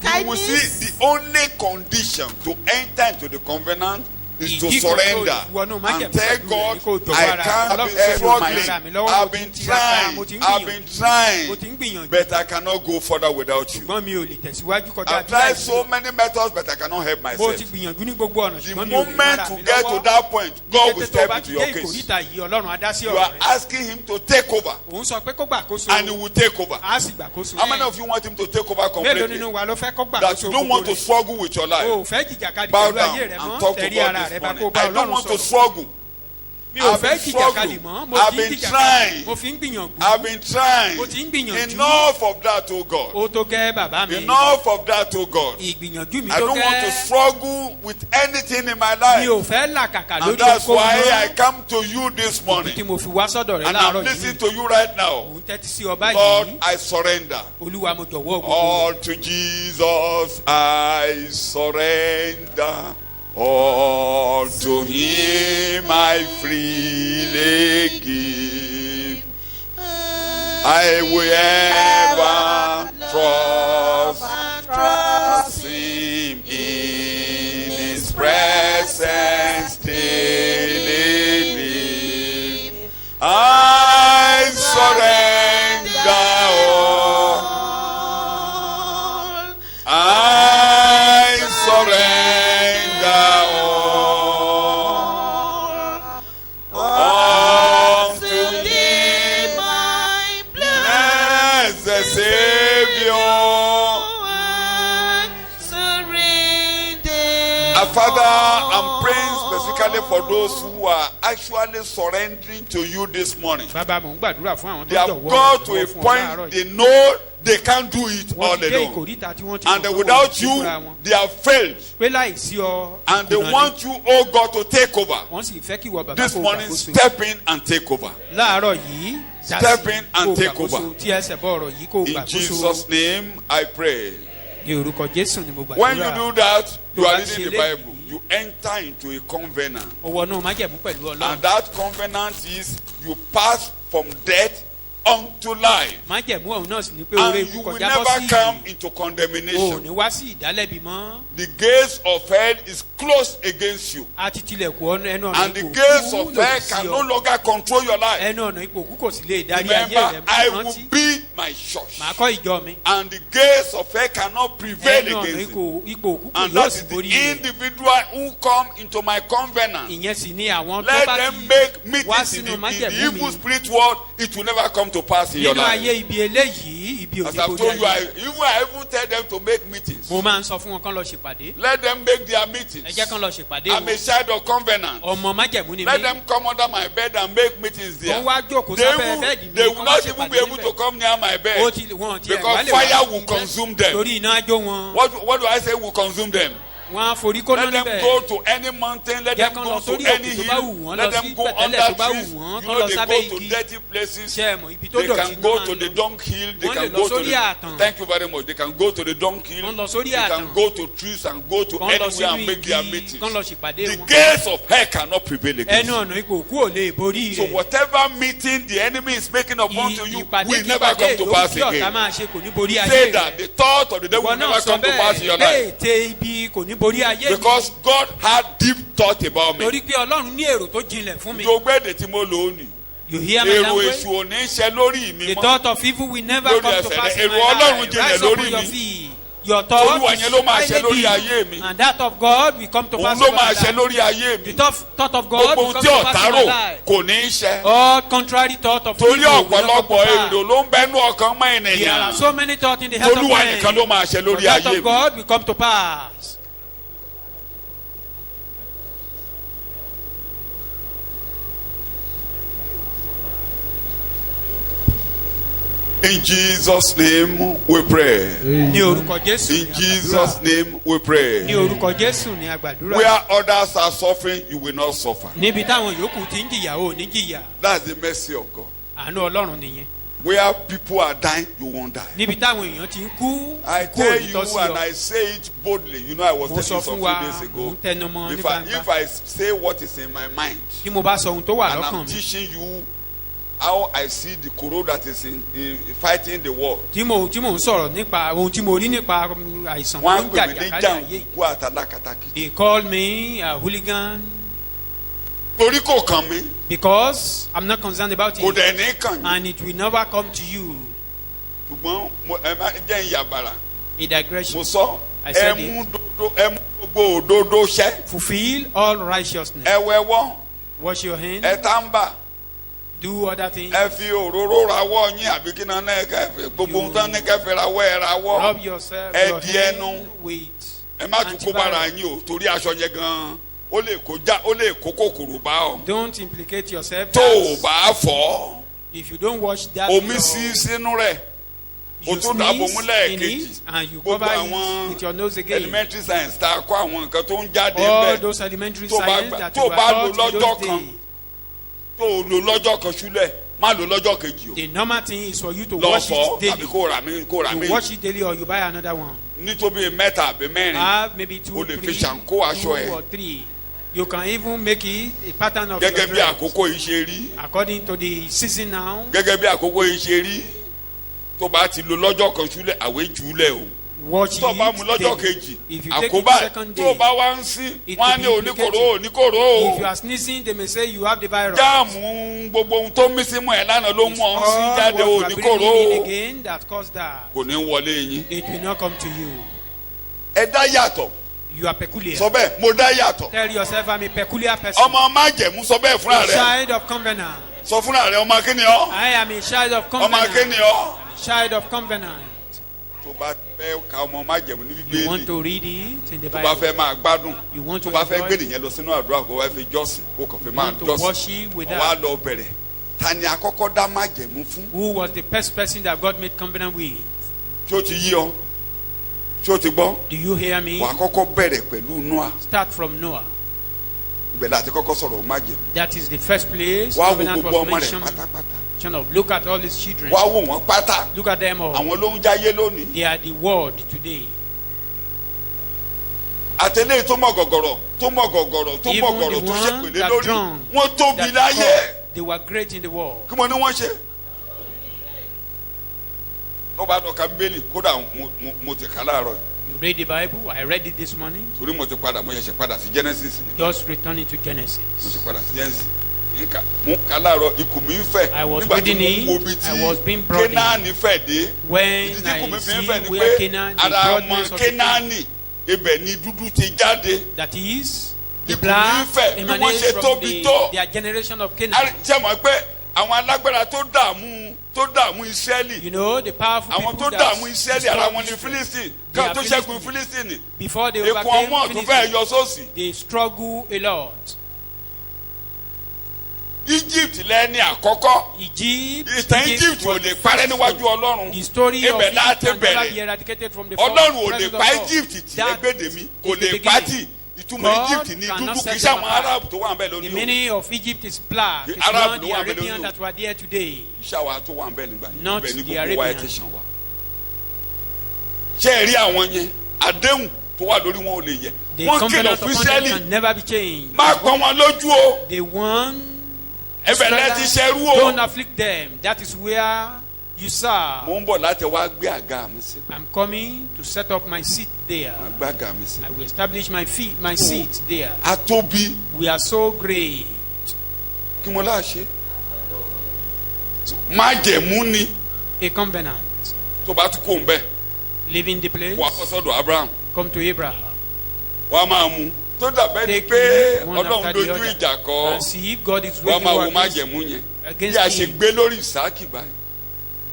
You will see kindness, the only condition to enter into the covenant is to Ìdí kan tó surrender wọnú májẹ̀mú and tell pẹ̀lú rẹ̀ God, ní kò jọ̀wọ́ I ara. can't Ọlọ́run be sọ fún mi, struggling. ara mi lọ́wọ́, I've mo ti been ń tiraka, mo ti trying, ń I've been gbìyànjú, mo ti trying, ń gbìyànjú. but I cannot go further without you. ṣùgbọ́n mi ò lè tẹ̀síwájú kọjá I've tried àdúrà so yìí. many methods, but I cannot help Mo myself. ti gbìyànjú ní gbogbo ọ̀nà The ṣùgbọ́n mi ò lè moment rárá to mi get to lọ́wọ́. that point, God will Kété tó step bá into ti your dé case. ìkòríta yìí, Ọlọ́run á dá sí You ọ̀rọ̀ are rẹ̀. asking Him to take over, Òun sọ pé kó gbàkóso. and He will take over. Á sì gbàkóso. How many of you want Him to take over Mélòó completely? nínú wa ló fẹ́ kó That gbàkóso you don't want to gbogbo rẹ̀? struggle with your life. O ò fẹ́ jìjàkadì Bow pẹ̀lú down ayé rẹ̀ and mọ́. talk to Tẹ̀rí God ara this rẹ̀ bá morning. kó bá I don't Ọlọ́run want to sọ̀rọ̀. struggle. Mi ò I've fẹ́ been jìjàkadì struggling. mọ́. Mo I've ti ń been jìjàkadì. trying. Mo fi ń gbìyànjú. I've been trying. Mo ti ń gbìyànjú. Enough of that, oh God. Ó tó gẹ́ bàbá mi. Enough of that, oh God. Ìgbìyànjú mi I tó don't want to gẹ́. struggle with anything in my Mi life. ò fẹ́ làkàkà And lórí that's okòwò why I mọ́. come to you this Tí morning. mo fi wá sọ́dọ̀ rẹ̀ And I'm láàárọ̀ listening yìí. to you right now. Òun tẹ́tí sí ọba Lord, yìí. I surrender. Olúwa mo jọ̀wọ́ gbogbo. All to Jesus I surrender. All to Him I freely give. I will ever trust Him in His presence daily live. I surrender all. I surrender all to Thee, my blessed Savior. Father, I'm praying specifically for those who are actually surrendering to you this morning. Bàbá mò ń gbàdúrà fún àwọn They tó have jọ̀wọ́ got to a jọ̀wọ́ fún ọ láàárọ̀ point yìí. they know they can't do it all Wọ́n ti dé alone. ìkòríta tí wọ́n ti And mọ̀ pé without wọ́n ti you, fúnra wọn. they have failed. Pé láìsí ọ. And they ìkùnà ni. want you, oh God, to take over. Wọ́n sì fẹ́ kí ìwọ bàbá This kó morning, gbàkóso. step in and take over. Láàárọ̀ yìí. dá Step sí in and kó take gbàkóso. over. Tí ẹsẹ̀ bọ̀ ọ̀rọ̀ yìí kó In gbàkóso. Jesus' name, I pray. Ní orúkọ Jésù ni mo When you gbàdúrà. do that, you Tó are bá reading ṣe the eléyìí. Bible. You enter into a covenant. Mo wọnú májẹ̀mú pẹ̀lú Ọlọ́run. And that covenant is you pass from death unto life. Májẹ̀mú ọ̀hún náà sì ni pé oore And ikú you will kọjá bọ́ never sí come ìyè. into O ò condemnation. ní wá sí ìdálẹ́bi mọ́. The gates of hell is closed against you. A ti tilẹ̀kùn ẹnu ọ̀nà And the ipò gates òkú of hell lòdì can sí no ọ. longer control your life. Ẹnu ọ̀nà ipò òkú kò sì lè darí ayé Remember, rẹ̀ I mọ́ will rántí. build my church. Màá kọ́ ìjọ mi. And the gates of hell cannot prevail Ẹnu ọ̀nà against it. ipò òkú kò And yóò that sì is the borí rẹ̀. individual who come into my covenant. Ìyẹn sì ni àwọn tó Let bá them ti make wá meetings in sínú the májẹ̀mú mi. evil spirit world. It will never come to pass in your Nínú ayé life. ibi eléyìí, ibi As òní I've borí told you, I ayé. even tell them to make meetings. Mo máa ń sọ fún wọn kán lọ ṣèpàdé. Let them make their Ẹ meetings. jẹ́ kán lọ ṣèpàdé I'm a wọn. child of covenant. Ọmọ májẹ̀mú ni Let mí. them come under my bed and make meetings there. Wọ́n wá jókòó They sábẹ́ bẹ́ẹ̀dì mi. they will kán wá not even be ṣèpàdé able to níbẹ̀. come near my Ó bed. ti wọn ti Because wá lè fire wá will síbẹ̀. consume them. Torí iná á jó wọn. What do I say will consume them? Wọ́n á forí kóná Let them níbẹ̀. go to any mountain. Let Jẹ́ them kán go lọ to sórí any òkè tó bá wù hill. wọ́n, Let lọ them sí go pẹ̀tẹ́lẹ̀ under tó bá wù trees. wọ́n, You kán know lọ they sábẹ́ go to igi. dirty places. Ṣé ẹ mọ̀ ibi tó They dọ̀tí can náà go máa to ń the lọ. dunghill. They Wọ́n can lè lọ go to sórí the. ààtàn. Thank you very much. They can go to the dunghill. Wọ́n lọ sórí They can ààtàn. go to trees and go to Kán lọ anywhere sínú and make their igi. meetings. Kán lọ ṣèpàdé The wọn. gates of hell cannot prevail against Ẹnu you. ọ̀nà ipò òkú ò lè borí So rẹ̀. whatever meeting the enemy is making upon to you Ìpàdé will kí never ìpàdé come to ìlú pass kí ọ̀tá again. máa ṣe kò ní borí ayé Say rẹ̀. that the thought of the devil will Ìwọ never náà sọ come to pass in your life. bẹ́ẹ̀ léèté ibi kò ní borí ayé mi. Because God had deep thought about me. Torí pé Ọlọ́run ní èrò tó jinlẹ̀ fún mi. Jogbede tí mo lò ó nì. You hear my Èrò language? èṣù ò ní ṣe lórí mi The mọ́. thought of evil will never Lórí come to ẹsẹ̀ pass rẹ̀, in my èrò Ọlọ́run life. jinlẹ̀ Rise up lórí on your mi. feet. Your thought Olúwa yẹn ló máa ṣẹ is lórí highly ayé deep, mi. and that of God will come to Òun pass ló over máa my ṣẹ life. lórí ayé mi. The thought of God Gbogbo will ohun come tí to pass ọ̀tá in my rò life. kò ní í ṣẹ. All contrary thought of Torí evil will not come to ọ̀pọ̀lọpọ̀ pass. èrò ló ń bẹnu ọkàn mọ́ There are ènìyàn. so many thoughts in the heart of Olúwa nìkan ló man. máa ṣẹ But lórí that ayé of mi. God will come to pass. In Jesus' name we pray. Ní orúkọ Jésù In ni a Jesus' gbàdúrà. name we pray. Ní orúkọ Jésù ni a gbàdúrà. Where others are suffering, you will not suffer. Níbi táwọn yòókù ti ń jìyà ò ní jìyà. That's the mercy of God. Àánú Ọlọ́run nìyẹn. Where people are dying, you won't die. Níbi táwọn èèyàn ti ń kú, I ikú ò tell ní you, tọ́ sí and ọ. I say it boldly. You know, I was Mo telling sọ you fún some wa, few days mo ago. ń tẹnumọ́ ní If gbangba. I say what is in my mind, Bí mo bá sọ ohun tó wà and lọ́kàn I'm mi, teaching you how I see the corona that is in fighting the world. tí mo ń sọ̀rọ̀ nípa ohun tí mo rí nípa àìsàn tó Wọ́n ń á pè mí ní jàjàkálẹ̀ ayé yìí. jàǹdùkú àtàlákàtàkì. They call me a hooligan Torí kò kàn mí, because I'm not concerned about kò it dẹ̀ ní kàn yín. and it will never come to you. Ṣùgbọ́n ẹ má jẹ́ ìyàbàrà. A Mo digression. sọ I said ẹ mú gbogbo òdodo ṣẹ́. Fulfill all righteousness. Ẹ wẹwọ́, Wash your hands. ẹ tàǹbà, Do other things. ẹ fi òróró rawọ́ yín àbí kí náà ẹ kẹfẹ́ gbogbo ohun tán ní kẹfẹ́ rawọ́ ẹ rawọ́. Rub yourself, Ẹ your di hand ẹnu. with Ẹ má tún kó bára antivirus. yín o torí aṣọ yẹn gan-an ó lè kó kòkòrò bá ọ. Don't implicate yourself. Tó o That bá fọ́, if you don't wash that, omi sí sínú rẹ̀. O you tún dàbò sneeze múlẹ̀ in kejì. it and you Gbogbo cover àwọn it with your nose again. elementary science tá a kọ́ àwọn nǹkan tó ń jáde All bẹ́ẹ̀. those elementary Tó bá science gbà- that tó you were bá lò taught in lọ́jọ́ those kan, days. Tó o lò lọ́jọ́ kan ṣúlẹ̀ má lò lọ́jọ́ kejì o. The normal thing is for you to Lọ wash fọ́ it tàbí daily. kó rà mí. You wash it daily or you buy another one. Nítorí mẹ́ta àbí mẹ́rin. Have maybe two, O lè fi three, ṣàǹkó aṣọ two ẹ. or three. You can even make it a pattern of Gẹ́gẹ́ your bí dress. àkókò yìí ṣe rí. According to the season now, Gẹ́gẹ́ bí àkókò yìí ṣe rí. Tó bá ti lò lọ́jọ́ kan ṣúlẹ̀ àwé jùlẹ̀ o. watch Tó o bá mu it lọ́jọ́ daily. kejì If you take it àkóbá the second tó o day, bá wá ń sí it wọ́n á will ní be oníkòró implicated. o. If you are sneezing, they may say you have the virus. Jáàmù gbogbo ohun tó mí sí mọ́ ẹ̀ lánàá ló It's mú ọ̀hún sí all jáde what you are oníkòró breathing in o. again that caused that. Kò ní wọlé yín. It will not come to you. Ẹ dá yàtọ̀. You are peculiar. Sọ bẹ́ẹ̀ mo dá yàtọ̀. Tell yourself I'm a peculiar person. Ọmọ májẹ̀mú sọ bẹ́ẹ̀ fúnra A rẹ̀. child of covenant. Sọ fúnra rẹ̀ ọmọ kíni ọ́. I am a child of Ọmọ covenant. kíni ọ́. Child of covenant. Tó bá fẹ́ ka ọmọ májẹ̀mú ní You want Bíbélì. to read it in the Tó bá Bible. fẹ́ máa gbádùn. You want Tó to bá fẹ́ enjoy. gbé nìyẹn lọ sínú àdúrà kó wá fi jọ́sìn kó kàn fi You máa want to jọ́sìn. worship with Wọ́n wá that. lọ bẹ̀rẹ̀. Ta ni àkọ́kọ́ dá májẹ̀mú fún? Who was the first person that God made covenant with? Ṣé o ti yí ọ? Ṣé o ti gbọ́? Do you hear me? Wà á kọ́kọ́ bẹ̀rẹ̀ pẹ̀lú Noah. Start from Noah. Ibẹ̀ láti kọ́kọ́ sọ̀rọ̀ májẹ̀mú. That is the first place Wá wo covenant gbogbo was ọmọ rẹ̀ mentioned. pátápátá. Look at all his children. Wá wò wọ́n pátá. Look at them all. Àwọn ló ń jáyé lónìí. They are the world today. Àtẹlẹ́yìn tó mọ̀ gọ̀gọ̀rọ̀ tó mọ̀ gọ̀gọ̀rọ̀ tó mọ̀ Even gọ̀rọ̀ the tó one ṣèpèlé that lórí. drunk, Wọ́n tóbi that láyé. God, they were great in the world. Kí mo ní wọ́n ṣe? Tó bá dọ̀ka Bíbélì kódà mo ti kà láàárọ̀ yìí. You read the Bible. I read it this morning. Torí mo ṣẹ̀ṣẹ̀ padà sí Genesis ni. Just returning to Mo Genesis. ṣe padà sí Genesis. Nka mo kà láàárọ̀ ikùn mi ń fẹ̀. I was Nígbà tí reading mo it, wo bí I was being tí brought in. Kénáánì fẹ̀ dé. When Ìdí tí ikùn I mi fi ń see fẹ̀ ni where pé Canaan, the ara ọmọ broadness of the Kénáánì ibẹ̀ ni dúdú ti jáde. that is, the Ikùn black mi fẹ̀ bí wọ́n emanates ṣe from tóbi tó. their generation of Canaan. Ṣé mọ̀ pé àwọn alágbára tó dààmú Ísírẹ́lì? You know, the powerful Àwọn people tó dààmú that Ísírẹ́lì ara wọn ni struggle Fílísítì. They Ká are tó ṣẹ́gun Philistines. Fílísítì. before they Èkó overcame ọmọ tó fẹ́ yọ Philistines, sósì. they struggle a lot. Egypt lẹ́ni àkọ́kọ́. Egypt, Ìtàn Egypt ò was lè the parẹ́ first níwájú story. Ọlọ́run. The story of Ibẹ̀ Egypt láti can never be bẹ̀rẹ̀. eradicated from the Ọlọ́run ò lè presence of pa God. Egypt tì That ẹgbẹ́dẹ̀ mi kò is the lè beginning. pa tì. Ìtumọ̀ God Egypt ní cannot dúdú set kì í them ṣàwọn apart. Arab tó wà ń bẹ̀ The lónìí o. meaning of Egypt is black. The It's Arab not ló the wà bẹ́ẹ̀ Arabian lónìí o. that were there today. Ìṣàwà tó wà ń bẹ̀ nígbà yẹn. Not Ibẹ̀ ní the gbogbo wa ẹ̀ Arabian. tẹ̀sán wa. Ṣé ẹ rí àwọn yẹn? Àdéhùn tó wà lórí wọn ò lè yẹ. The Wọ́n kìlọ̀ covenant fún upon them Ísírẹ́lì. can never be changed. Má pọ́n wọn lójú o. The one Ẹbẹ̀ lẹ́ ti ṣerú o. don't afflict them. That is where you serve. Mo ń bọ̀ láti wá gbé àga mi sí. I'm coming to set up my seat there. Màá gbé àga mi sí. I will establish my seat there. A tóbi We are so great. kí mo láà ṣe. Májẹ̀mú ni A covenant. tó bá tún kó ń bẹ̀. leaving the place, wà á sọ́dọ̀ Abraham come to Abraham. wà á máa mú tó dàbẹ́ ni Take pé him one Ọlọ́run after the dojú ìjà other. kọ And see if God is wà á waiting máa wo for má us jẹ̀mú yẹn bí against a ṣe him. gbé lórí Ìsáàkì báyìí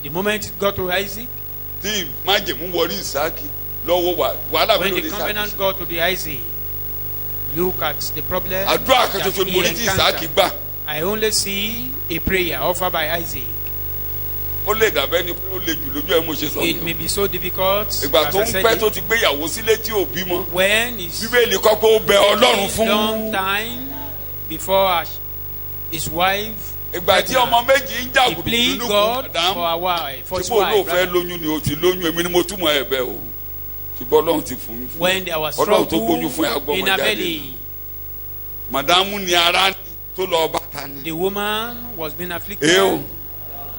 The moment it got to Isaac, tí má jẹ̀mú wọrí Ìsáàkì lọ́wọ́ wàhálà when mi the lórí covenant Ìsáàkì got to the Isaac, look at the problem àdúrà kan that ṣoṣo ni mo he rí tí Ìsáàkì encountered. gbà I only see a prayer offered by Isaac. ó lè dàbẹ́ ni pé ó le jù lójú ẹ̀ mo ṣe sọ It may yìí be so difficult, ìgbà as tó I ń said pẹ́ tó it, ti gbéyàwó sílé tí ò bímọ when it's Bíbélì kọ́ pé ó bẹ Ọlọ́run fún long time before his wife, ìgbà tí ọmọ méjì ń jà he gùdù plead nínú God Adam for a wife, for tí his mo lóò wife. fẹ́ rather. lóyún ni o ti lóyún èmi ni mo túmọ̀ ẹ̀ bẹ́ẹ̀ o ṣùgbọ́n Ọlọ́run ti fún mi fún When there was Ọlọ́run tó trouble gbóyún fún ẹ in agbọ́mọ her jáde belly, màdámù ni ara ní tó lọ bá ta ni the woman was being afflicted, èé o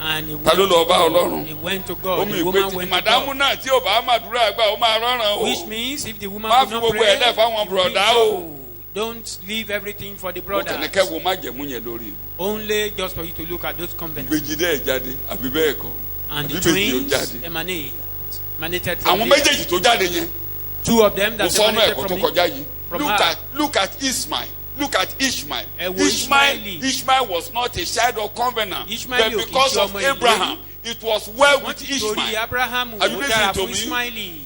and he ta ló went, lọ bá Ọlọ́run he went to ó God. mi The ìpè woman tí went to màdámù God. náà tí ò bá màdúrà gbà ó máa rọ́ràn o Which means if the woman Má could fi not gbogbo pray, ẹ̀ lẹ̀ fáwọn you will be in bùrọ̀dá o. trouble. Don't leave everything for the mo brothers. kàn ní kẹ́ wo má jẹ̀mú yẹn lórí Only just for you to look at those covenants. ìbejì dẹ́ ẹ̀ jáde àbí bẹ́ẹ̀ kọ́ And àbí the ìbejì ò twins jáde emanated from àwọn there. méjèèjì tó jáde yẹn Two of them mo that sọ ọ́nà emanated ẹ̀kọ́ tó from kọjá him. yìí from look her. at Ishmael look at Ishmael Ẹ wo Ishmaeli. Ishmael was not a child of covenant Ishmaeli ò but kì í because ṣe of ọmọ ìlérí. Abraham it was well Wọ́n with ti torí Ishmael Abrahamu Are you ó dára listening to fún me? Ishmaeli.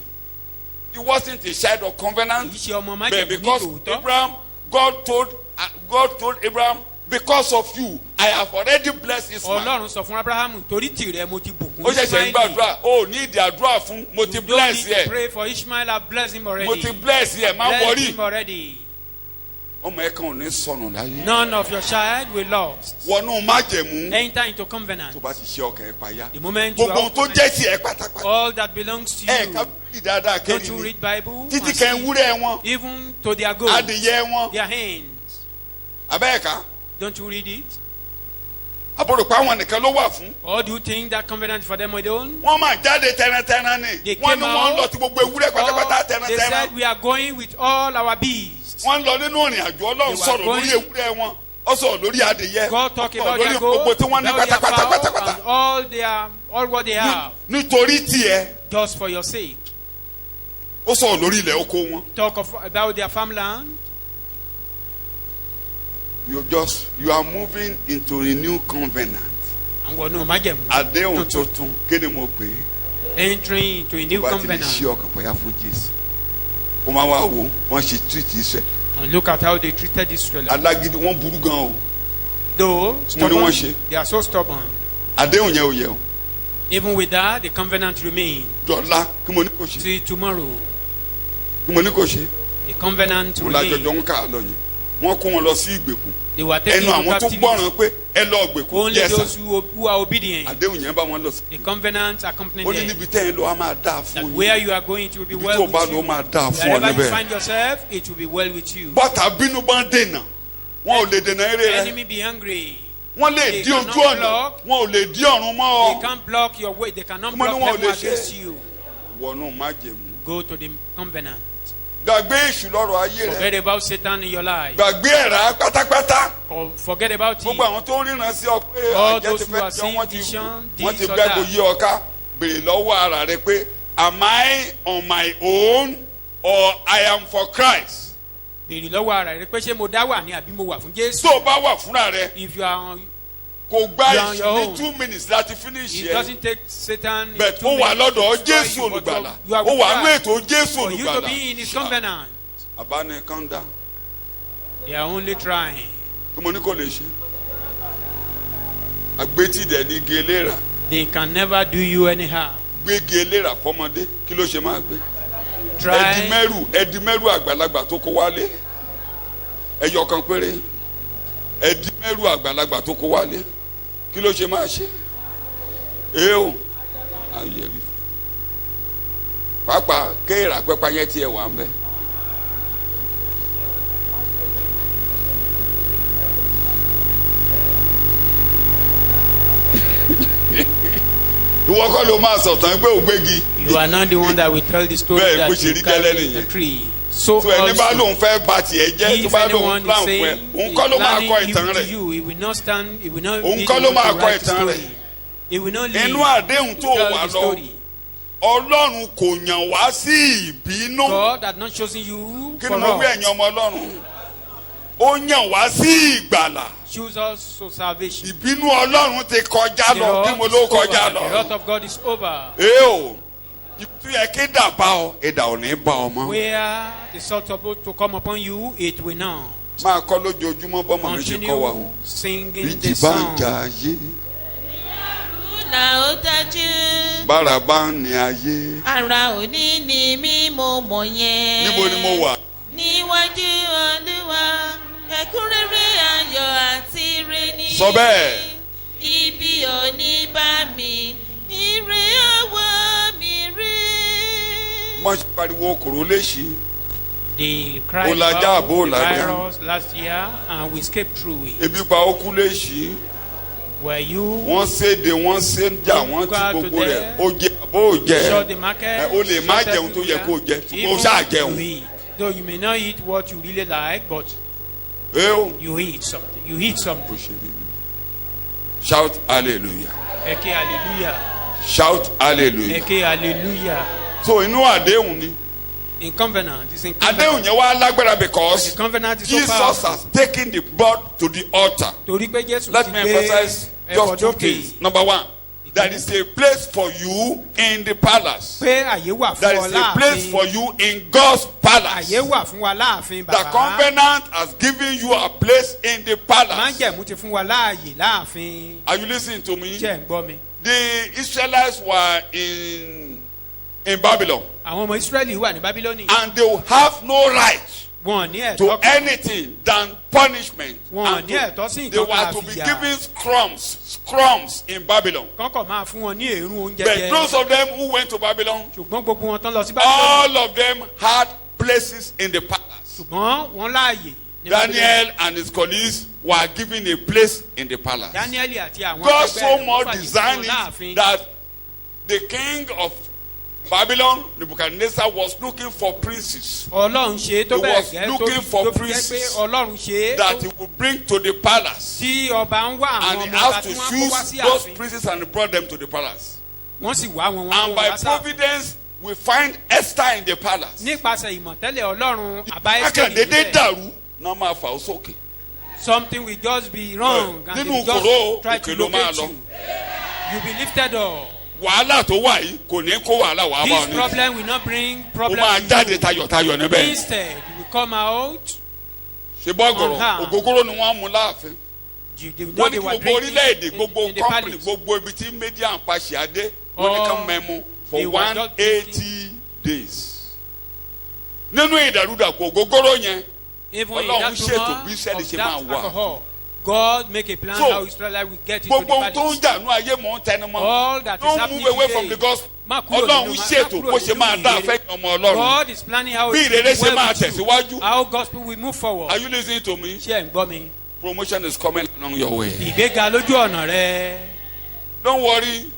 he wasn't a child of covenant Kì í ṣe ọmọ but májẹ̀mú ní because tòótọ́. Abraham God told Abraham because of you I have already blessed Ishmael Ọlọ́run sọ fún Abrahamu torí tìrẹ mo ti bùkún ó ṣẹ̀ṣẹ̀ ń gbàdúrà ó ní ìdí àdúrà fún mo ti You don't bless need to yẹ pray for Ishmael. I've blessed him already. mo ti bless yẹ má Blessed wọrí him already. ọmọ ẹ kan ò ní sọnù láyé None of your child will lost. wọnú májẹ̀mú Enter into covenant. tó bá ti ṣe ọkàn ẹ payá The moment you gbogbo ohun are tó jẹ́ tiẹ̀ pátápátá all that belongs to ẹ you. kábíyì dáadáa Don't kẹ́rin you ni read Bible? títí And kẹ́ ń see, wúrẹ́ wọn even to their goats, adìyẹ wọn their hands. abẹ́ẹ̀ká Don't you read it? àbúrò pa àwọn nìkan ló wà fún Or do you think that covenant is for them alone? wọ́n máa jáde tẹ́rẹ́tẹ́rẹ́ ni They wọ́n came ní wọ́n out. lọ ti gbogbo ewúrẹ́ pátápátá They tẹ́rẹ́tẹ́rẹ́ said we are going with all our beasts. wọ́n lọ nínú ìrìn àjò Ọlọ́run They were sọ̀rọ̀ lórí going- ewúrẹ́ wọn ó sọ̀rọ̀ lórí adìyẹ God talk ó about sọ̀rọ̀ lórí their gbogbo goats, tí wọ́n ní about their pátápátá fowl, and all what they have, nítorí tiẹ̀ just for your sake. ó sọ̀rọ̀ lórí ilẹ̀ oko wọn. Talk about their farmland. You are moving into a new covenant. Àwọn ọ̀nà májẹ̀mú. Àdéhùn tuntun kí ni mo pè é? Entering into a new Bá ti lè covenant. ṣí ọkàn pẹ̀yà fún Jésù. Ó máa wá wò wọ́n ṣe treat Israel. And look at how they treated Israel. Alágídí wọ́n burú gan o. Though Mo ní stubborn, wọ́n ṣe. they are so stubborn. Àdéhùn yẹn ò yẹ o. Even with that, the covenant remains. Dọ̀la kí mo ní kò ṣe. Till tomorrow, Kí mo ní kò ṣe. the covenant Mo lájọjọ remains. ń kà á lọ yẹn. Wọ́n kó wọn lọ sí ìgbèkùn. They were taken Ẹnu into àwọn tó captivity. gbọ́ràn pé ẹ lọ ìgbèkùn. Only Yes, those sir. who are obedient. Àdéhùn yẹn bá wọn lọ sí. The covenant accompanied Ó ní them. níbi tẹ́ ẹ lọ á máa dáa That fún where yín. you are going, it will be Ibi well tó bá with lọ you. máa dáa fún ọ Wherever you níbẹ̀. find yourself, it will be well with you. Bọ́tà bínú bá ń dènà. Wọn ò lè dènà eré rẹ. Enemy be hungry. Wọ́n lè They dí ojú cannot ọ̀nà. block. Wọn ò lè dí ọ̀run mọ́ They ọ. can't block your way. They cannot Come on, block no one heaven will say. against you. Wọnú májẹ̀mú. Go to the covenant. Gbàgbé èṣù lọ́rọ̀ ayé rẹ. Forget about Satan in your life. Gbàgbé ẹ̀rá pátápátá. Or forget about Gbogbo it. àwọn tó ń ríran sí ọ pé All àjẹ́ those ti who are fẹ́ jọ seeing wọ́n ti vision, wọ́n ti this or bẹ́ẹ̀ kó that. yí ọ ká. Béèrè lọ́wọ́ ara rẹ pé am I on my own or I am for Christ? Béèrè lọ́wọ́ ara rẹ pé ṣé mo dá wà ní àbí mo wà fún Jésù. Tó o bá wà fúnra rẹ If you are on, kò gba You are on your èṣù ní own. 2 minutes láti finish it yẹ. doesn't take Satan. Bẹ̀t two ó wà minutes to lọ́dọ̀ destroy Jésù you, but olùgbàlà. you are Ó with wà nú God. ètò Jésù For you to olùgbàlà. be in his covenant, Àbánikan dá. they are only trying. Kí mo ní kò lè ṣe. Àgbétì dẹ̀ ní igi eléra. They can never do you any harm. Gbégi eléra fọmọdé kí ló ṣe máa gbé. Try. Ẹdí mẹ́rù àgbàlagbà tó kó wálé. Ẹyọ kan péré. Ẹdí mẹ́rù àgbàlagbà tó kó wálé. Kí ló ṣe máa ṣe. O ayẹ̀rí. Pápá kéèrà pẹ́pá yẹn tiẹ̀ wà ń bẹ̀. Ìwọ kọ́ ló máa sọ̀tàn pé ò gbégi. You are not the one that will tell the story Bẹ́ẹ̀ bó that ṣe you rí carry gẹ́lẹ́ the nìyẹn. tree. So So ẹni bá also, lóun fẹ́ ba tiẹ̀ jẹ́ tó if bá lóun anyone plan is fún ẹ, saying òun kọ́ ló máa kọ planning ìtàn evil to rẹ̀. you, he will not stand. He will not. Òun be kọ́ the ló one to máa kọ write the ìtàn story. rẹ̀. He will not leave Inú àdéhùn tó to tell wà the lọ, story. Ọlọ́run kò yàn wá sí ìbínú. God had not chosen you Kí for ni mo wí us. ẹ̀yin ọmọ Ọlọ́run? Ó yàn wá sí ìgbàlà. Choose us to salvation. Ìbínú Ọlọ́run ti kọjá lọ bí mo ló kọjá The wrath lọ. of God is over. O ìtú yẹ kí dà bá ọ, ìdà ò ní bá ọ mọ́. Where the salt of God to come upon you, it will not. Máa kọ́ lójoojúmọ́ bọ́mọ mi ṣe kọ́ wa o. Continue singing the Ìjì bá ń song. jà ayé, Là ó dájú. bára bá ń ní ayé. Ara òní ni mí mo mọ̀ yẹn. Níbo ni mo wà? Níwájú Olúwa, ẹ̀kúnrẹ́rẹ́ ayọ̀ àti ire ni. Sọ bẹ́ẹ̀. Ibi ò ní bá mi, ire ọwọ́ mi rí. Mo ṣe pariwo kòró léṣi. They cried Olaja about abo the laja. virus last year and we escaped through it. Ebi pa okú léṣi. Were you Wọ́n séde, wọ́n séjà, wọ́n ti gbogbo rẹ̀. Ó jẹ àbó ò jẹ. shut the market? O lè má shut jẹun tó yẹ kó jẹ, everywhere? ṣùgbọ́n o ṣáà Even jẹun. you eat. Though you may not eat what you really like, but O. you eat something. You eat something. Bó ṣe rí ni. Shout hallelujah. Eke hallelujah. Shout hallelujah. Eke hallelujah. So inú àdéhùn ni. In covenant, it's in Àdéhùn covenant. yẹn wá lágbára The because covenant is so Jesus powerful. has taken the blood to the altar. Torí pé Jésù Let ti me gbé emphasize just two ẹbọ things. dókè. Number one, there is a place for you in the palace. Pé àyè wà There fún is ọ a place for láàfin. you in God's palace. Àyè wà fún wa láàfin The bàbá. covenant has given you a place in the palace. Májẹ̀mú ti fún wa láàyè láàfin. Are you listening to me? Ṣé ẹ̀ ń gbọ́ mi? The Israelites were in Babylon, Àwọn ọmọ Ísírẹ́lì wà ní Bábílónì. and they will have no right Wọn ò ní to ẹ̀tọ́ kan. anything than punishment. Wọn ò And ní ẹ̀tọ́ sí they nǹkan were kan to be àfìyà. given crumbs in Babylon. Kọ́kọ́ máa fún wọn ní èrú oúnjẹ But jẹ. those of them who went to Babylon, Ṣùgbọ́n gbogbo wọn tán lọ sí Bábílónì. all of them had places in the palace. Ṣùgbọ́n wọ́n láàyè. ní Bábílónì. Daniel and his colleagues were given a place in the palace. Dáníẹ́lì àti àwọn God akẹgbẹ́ so rẹ̀ wọ́n much fàyè fún designed wọn láàfin. it that the king of Babylon, Nebuchadnezzar, was looking for princes Ọlọ́run ṣe é tó He bẹ́ẹ̀ was gẹ́ looking for tó fi jẹ́ pé princes Ọlọ́run ṣe é that he would bring to the palace. tí ọba ń wá And àwọn he ọmọ ọba has tí to wọ́n kó wá choose sí those ààfin. princes and brought them to the palace. Wọ́n sì wá wọn wọ́n And kó by wọn wá sáàfin. providence, we find Esther in the palace. Nípasẹ̀ ìmọ̀tẹ́lẹ̀ Ọlọ́run àbá Ẹ́sítérì Akẹ́dẹ́dẹ́ níbẹ̀. dàrú náà máa fà ó sókè. Something will just be wrong and Nínú they kòró, just try òkè to ló máa locate lọ. you. You be lifted up. Wàhálà tó wà yìí kò ní kó wàhálà wàá bá ọ This ní. problem will not bring Ó problem máa to jáde you. tayọ̀tayọ̀ níbẹ̀. Instead, you will come out. Ṣé bọ́gọ̀rọ̀ Ọ̀hán. ògógóró ni wọ́n mú láàfin. You Wọ́n ní they kí were gbogbo drinking orílẹ̀-èdè in gbogbo the company palace. gbogbo ibi tí media and paṣẹ adé wọ́n ní ká mẹ́mu for They were just 180 days. Nínú ìdàrúdàpọ̀ ògógóró yẹn Even in Ọlọ́run that ṣètò tumor bí Ísírẹ́lì of ṣe that máa wà. alcohol, God make a plan So, how Israel will get into the gbogbo ohun tó ń palace. jà ní ayé mò ń tẹnu mọ́. All that is Don't happening move away today. from the gospel. Má kúrò Ọlọ́run nínú- má ṣètò kúrò bó ṣe nínú máa dá ìrere. afẹ́yìn ọmọ Ọlọ́run. God is planning how Bí it will ìrere ṣe well máa with you. tẹ̀síwájú. How gospel will move forward. Are you listening to me? Ṣé ẹ̀ ń gbọ́ mi? Promotion is coming along your way. Ìgbéga lójú ọ̀nà rẹ. Don't worry.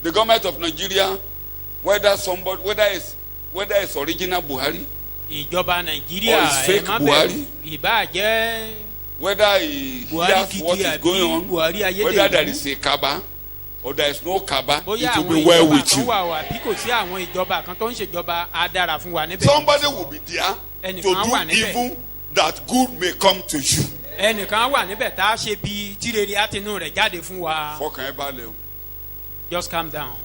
The government of Nigeria, whether it's original Buhari, Ìjọba Nàìjíríà Or is fake ẹ má Buhari? bẹ̀rù. Ìbá jẹ́ whether he Buhari hears gidi what is àbí going on, Buhari ayédèrú. whether there is a Kaba or there is no Kaba, Bóyá it will àwọn be well ìjọba with kan you. wà wà bí kò sí àwọn ìjọba kan tó ń ṣèjọba á dára fún wa níbẹ̀. Somebody will be there Ẹnìkan to wà do níbẹ̀. evil that good may come to you. Ẹnìkan wà níbẹ̀ tá a ṣe bí tírere àtinú rẹ̀ jáde fún wa. Fọkàn ẹ balẹ̀ o. Just calm down.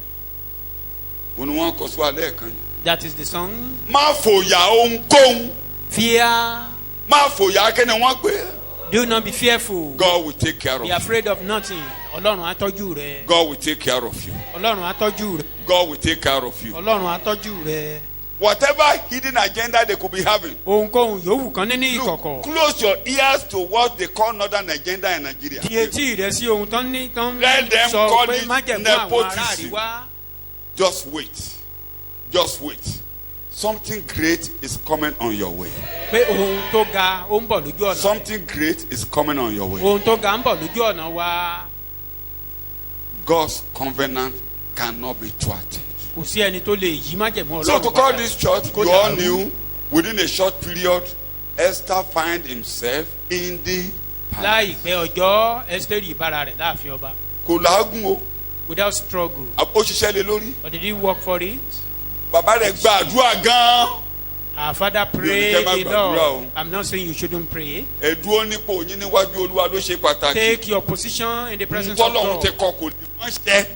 Òun ni wọ́n kọ sí wa lẹ́ẹ̀kan yìí. That is the song. Má fòyà ohunkóhun. Fear. Má fòyà kí ni wọ́n pè é. Do not be fearful. God will take care of Be you. afraid of nothing. Ọlọ́run á tọ́jú rẹ. God will take care of you. Ọlọ́run á tọ́jú rẹ. God will take care of you. Ọlọ́run á tọ́jú rẹ. Whatever hidden agenda they could be having. Ohunkóhun yòówù kan nínú Look, ìkọ̀kọ̀. close your ears to what they call northern agenda in Nigeria. Di etí rẹ sí ohun tán ní tán Let them sọ call pé it májẹ̀mú àwọn ará nepotism. àríwá. Just wait. Just wait. Something great is coming on your way. Pé ohun tó ga ó ń bọ̀ lójú ọ̀nà. Something great is coming on your way. Ohun tó ga ń bọ̀ lójú ọ̀nà wa. God's covenant cannot be thwarted. Kò sí ẹni tó lè yí májẹ̀mú Ọlọ́run. So to call padà. this church, Kó you all dàrú. knew within a short period, Esther find himself in the palace. Láìpẹ́ ọjọ́ Ẹ́sítérì ìbára rẹ̀ láàfin ọba. Kò lágùn o. without struggle. ó ṣiṣẹ́ lé lórí. Or did he work for it? bàbá rẹ̀ gba àdúrà gan-an. Our father prayed kẹ́ má a gbàdúrà o. lot. I'm not saying you shouldn't pray. ẹ dúró nípò yín níwájú olúwa ló ṣe pàtàkì. Take your position in the presence of ntọ́lọ́run ti God. kọ kò lè mọ́ ṣẹ́.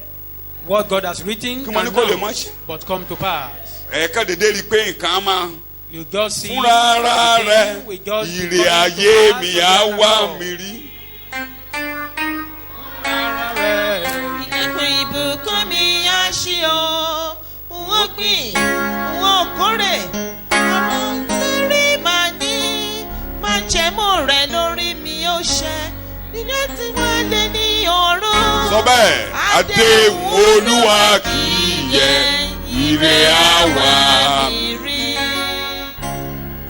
What God has written Kí mo ní kó lè mọ́ cannot ṣe. but come to pass. ẹ̀ẹ́ká dédé rí i pé nǹkan á máa. You just see fúnra ara rẹ̀ everything will just be ìrè coming to ayé pass mi on á the wá hand mi of rí. God. Ilẹ̀kùn ìbùkún mi á ṣí o, n ó gbìn, n ó kórè. Ọ̀rọ̀ lórí màá ní, máa jẹ́mú rẹ̀ lórí mi ó ṣẹ. Nígbà tí wọ́n lé ní ọ̀run. sọ bẹ́ẹ̀ àdéhùn olúwa kì í yẹ ìrè á wá.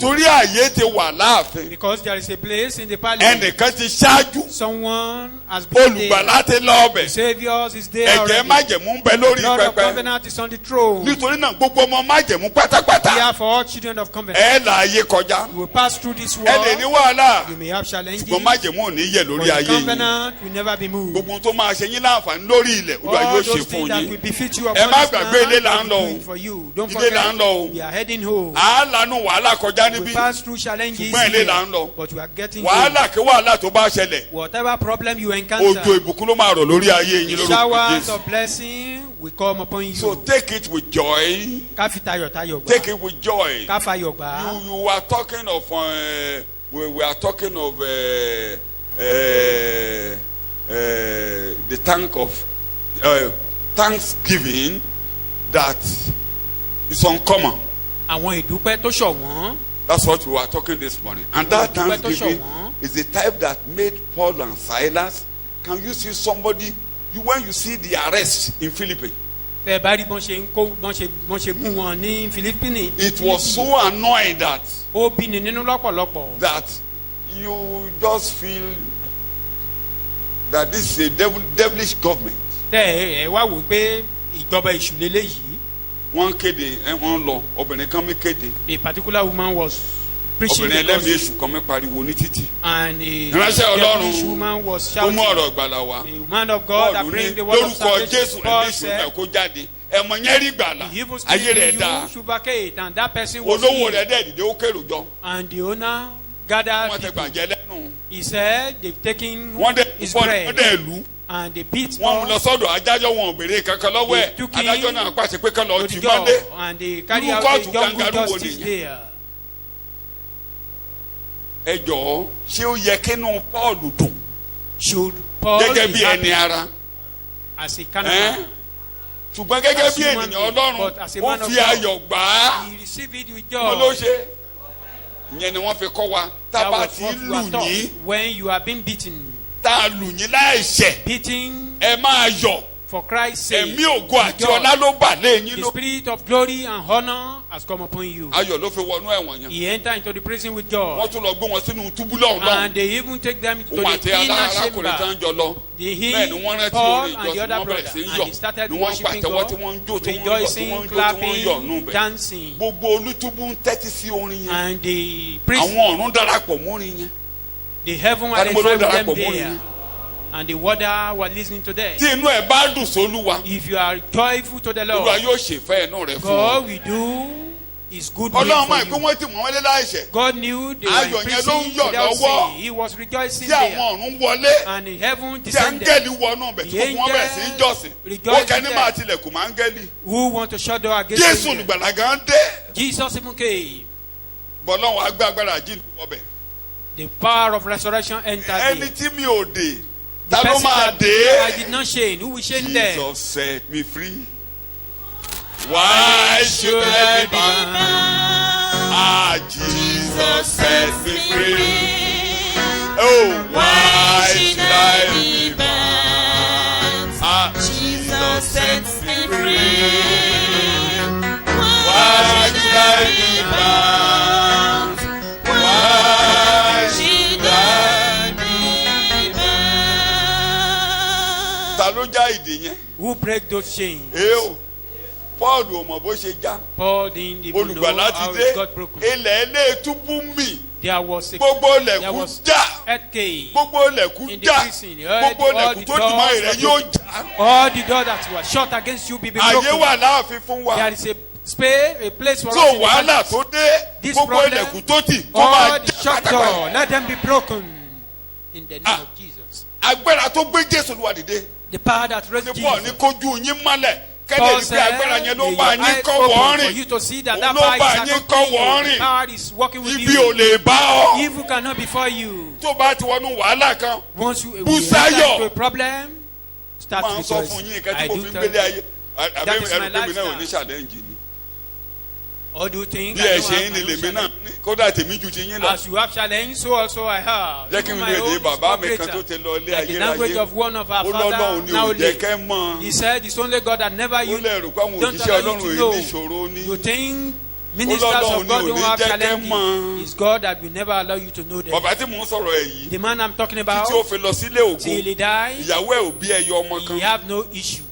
torí ààyè ti wà láàfin. Because there is a place in the parliament. ẹnìkan ti ṣáájú. Someone has been there. olùgbàlà ti lọ ọbẹ̀. The Saviour is there ẹ̀jẹ̀ already. májẹ̀mú ń bẹ lórí Lord of pẹpẹ. covenant is on the throne. nítorí náà gbogbo ọmọ májẹ̀mú pátápátá. Here for all children of covenant. ẹ là ayé kọjá. You will pass through this ẹ lè ní world. wàhálà. You may have challenges. ṣùgbọ́n májẹ̀mú ò ní yẹ̀ But lórí the ayé yìí. covenant will never be moved. gbogbo ohun tó máa ṣe yín láǹfààní lórí ilẹ̀ olúwa All yóò ṣe those fún things that will yín. befit you Ẹ upon má this gbàgbé land, ilé là ń will lọ do o. it for you. Don't Ilé là ń lọ o. forget, we are heading home. àálànú wàhálà kọjá We níbí. pass through challenges ṣùgbọ́n ilé là ń here, lọ. but we are getting home. wàhálà kí wàhálà tó bá ṣẹlẹ̀. Whatever problem you òjò encounter, ìbùkún ló máa rọ̀ lórí ayé yín lórúkọ showers Jésù. of blessing will come upon So you. take it with joy. Ká fi tayọ̀tayọ̀ gbà. Take it with joy. Ká fayọ̀ gbà. You were talking of we are talking of the tank of thanksgiving that is uncommon. Àwọn ìdúpẹ́ tó ṣọ̀wọ́n. That's what we were talking this morning. And that Ìdúpẹ́ tó thanksgiving ṣọ̀wọ́n. is the type that made Paul and Silas. Can you see somebody? When you see the arrest in Philippi, Tẹ́ ẹ bá rí bọ́n ṣe ń kó bọ́n ṣe mú wọn ní Fílípínì. it was so annoying that Ó bí ni nínú lọ́pọ̀lọpọ̀. you just feel that this is a devilish government. Tẹ́ ẹ wá wò pé ìjọba èṣù lélẹ́yìí. Wọ́n kéde wọ́n lọ obìnrin kan mi kéde A particular woman was preaching obìnrin the ẹlẹ́mìí gospel, èṣù kan mi pariwo ní títì. and a Ìránṣẹ́ devilish Ọlọ́run woman was tó shouting. mú ọ̀rọ̀ ìgbàlà wá. The woman of God that Bọ́ọ̀lù brings ní the word of lórúkọ Jésù salvation. ẹ̀mí Paul èṣù said, náà kó jáde ẹ̀mọ̀ yẹn rí gbàlà the evil ayé spirit rẹ̀ in dáa you should vacate, and that person was olówó healed. rẹ̀ dẹ̀ dìde ó kérò jọ And the owner gathered wọ́n ti people. gbàjẹ́ lẹ́nu He said they've taken wọ́n dẹ̀ his wọ́n bread dẹ̀ lù and they beat wọ́n mú lọ Paul sọ́dọ̀ adájọ́ wọn ò béèrè kankan lọ́wọ́ ẹ̀ They took him adájọ́ náà pàṣẹ pé kán lọ to tì the door, mọ́lé and they carry Irú out kóòtù a jungle kangaroo wo justice nìyẹn? there. ẹ jọ̀ọ́ ṣé ó yẹ kínú Paul dùn Should Paul gẹ́gẹ́ be bí happy ẹni ara as a ẹ́ carnal? ṣùgbọ́n gẹ́gẹ́ As bí human ènìyàn being, Ọlọ́run but as a ó man of fi God, ayọ̀ gbà á He received it with mo ló joy. ṣe ìyẹn ni wọ́n fi kọ́ wa tá That a bá was ti what we were lù taught. yín When you are being beaten, tá a lù yín láìṣẹ̀ beaten ẹ máa yọ̀ for Christ's sake, ẹ̀mí ògo àti joy. ọlá ló bà lé yín The ló. spirit of glory and honor has come upon you. ayọ̀ ló fi wọnú ẹ̀wọ̀n yẹn He entered into the prison with joy, wọ́n tún lọ gbé wọn sínú túbú lọ́hùn and lọ́hùn they even take them to òun àti the inner arákùnrin tó chamber. ń jọ lọ They bẹ́ẹ̀ ni wọ́n healed rántí Paul orin and the ìjọsìn other wọ́n bẹ̀rẹ̀ brother, sí í and yọ̀ they started ni wọ́n worshiping pàtẹ́wọ́ tí God, wọ́n ń jó tí wọ́n ń yọ̀ tí rejoicing, wọ́n ń jó tí wọ́n ń yọ̀ nù clapping, bẹ̀ dancing, gbogbo olútúbú ń tẹ́tí sí orin yẹn and the priest, àwọn ọ̀run darapọ̀ mórin yẹn the heaven Tani had mo ló enjoyed with darapọ̀ them mórin there, yẹn and the water were listening to them. tí inú ẹ̀ bá dùn sólúwa If you are joyful to the olúwa Lord, yóò ṣèfẹ́ ẹnu rẹ̀ fún ọ God will do His good will ọlọ́run máa for pé you. wọ́n ti mọ̀ wọ́n lé láìṣẹ̀ God knew they were Ayọ̀ in yẹn ló ń prison yọ̀ without lọ́wọ́. sin. He was rejoicing tí àwọn there, ọ̀run wọlé and in heaven tí descended. áńgẹ́lì wọnú ọbẹ̀ tí The gbogbo wọn bẹ̀rẹ̀ sí í angels jọ́sìn rejoiced ó kẹ́ni there. máa tilẹ̀kùn máa ń gẹ́lì Who want to shut door against jésù angels? olùgbàlà gan dé Jesus even came. bọ́lọ́run á gbé agbára àjíǹde ọbẹ̀ The power of resurrection entered ẹni me. tí mi ò dè The ta ló person máa that dé I did not shame, who will shame them? Jesus set me free why should I be bound Jesus set me free oh why should I be bound Jesus set me free why should I be bound why should I be bound ta ló já ìdè yẹn Who break those chains? o Paul ò mọ̀ bó ṣe já Paul didn't even know olùgbàlà ti how dé it got broken. ilẹ̀ ilé túbú mì There was a gbogbo there ilẹ̀kùn was já earthquake. gbogbo ilẹ̀kùn In the já prison, gbogbo all ilẹ̀kùn the tó dì mọ́ doors rẹ̀ of yóò já. All the doors that were shut against you be àyè broken. wà láàfin fún wa. There is a space, a place for so us in the wàhálà palace. tó dé This gbogbo problem, ilẹ̀kùn tó tì kó máa all the já shut pátápátá. doors, let them be broken in the name Ah. of Jesus. agbára tó gbé Jésù Olúwa dìde The power that raised ní Paul ní Jesus. kójú yín mọ́lẹ̀ kẹ́lẹ́ Paul ní pé said, agbára yẹn ló "May bá your yín eyes kọ́ open wọ́n for you rìn to see that Òun that ló power bá is yín kọ́ accompanying you. wọ́n The rìn power is working with ibi ò you. lè bá ọ Evil cannot before you. tó bá ti wọnú wàhálà kan Once you Busayo. enter into a problem, start máa ń sọ fún rejoicing. yín nǹkan tí I mo do fi ń tell gbélé you. ayé That is my ẹrù pé mi náà ò ní lifestyle. challenge ni All do things bí I ẹ don't ṣe have ń my ní own lèmi náà challenge. ní kódà tèmi ju ti yín lọ As you have challenge, so also I have. jẹ́ kí Even n my lè own dé is bàbá far mi kan tó greater. ti lọ ilé Like the language ayérayé of one of our ó lọ́lọ́run fathers ni now ò jẹ́ live. kẹ́ mọ́ He said, it's only God that never ó you lè rò pé àwọn don't òjíṣẹ́ allow Ọlọ́run you èyí to ní know. ìṣòro ní You think ministers Ọlọ́run of God ni ò don't ní have jẹ́ kẹ́ challenges. mọ̀. It's God that will never allow you to know them. bàbá tí mò ń sọ̀rọ̀ ẹ̀ yìí The man I'm talking about, títí ó fi lọ sílé ògo till he died, ìyàwó ẹ̀ ò bí ẹyọ ọmọ he kan have no issue.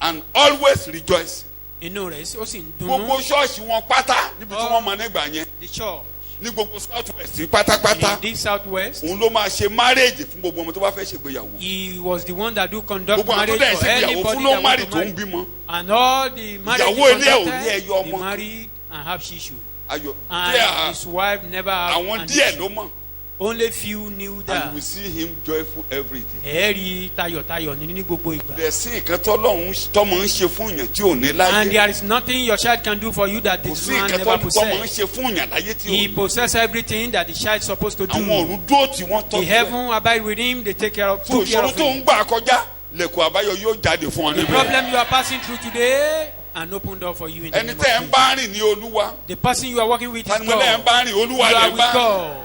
and always rejoice Inú rẹ̀ ó sì ń gbogbo dunnú. ṣọ́ọ̀ṣì wọn pátá níbi tí wọ́n mọ nígbà yẹn The church ní gbogbo south west pátápátá in this southwest, òun ló máa ṣe marriage fún gbogbo ọmọ tó bá fẹ́ ṣègbéyàwó he was the one that do conduct gbogbo àwọn tó marriage dẹ̀ for ṣègbéyàwó anybody fún ló that marry want to tó ń marry. bímọ And all the marriage Ìyàwó ilé ẹ̀ ò ní conducted, ẹyọ he ọmọ. married and have issue. ayọ̀ And díẹ̀ his wife never have àwọn an díẹ̀ issue. ló mọ̀ Only few knew and that. we see him joyful every day. Ẹ̀rí tayọ̀tayọ̀ ní gbogbo ìgbà. bẹ̀ẹ̀ sí nǹkan tọ́mọ ń ṣe fún yàn tí ò ní And láyé there is nothing your child can do for you that kò this sí man nǹkan never tọ́mọ ń possess. ṣe fún yàn láyé tí ò He ní. possess everything that the child is supposed to àwọn do. ọ̀run dúró tí wọ́n The tọ́jú ẹ̀ heaven abide with him, they take care of, tó took care ìṣòro of tó ń him. gbà kọjá lẹ́kọ̀ọ́ àbáyọ yóò jáde fún ọ The níbẹ̀. problem you are passing through today, an open door for you in the ẹni name tẹ́ ẹ of ń Jesus. bá rìn ní olúwa The person you are working with is tanimọ́lẹ́ ẹ ń God. bá rìn You olúwa lẹ́ are ń with bá rìn God.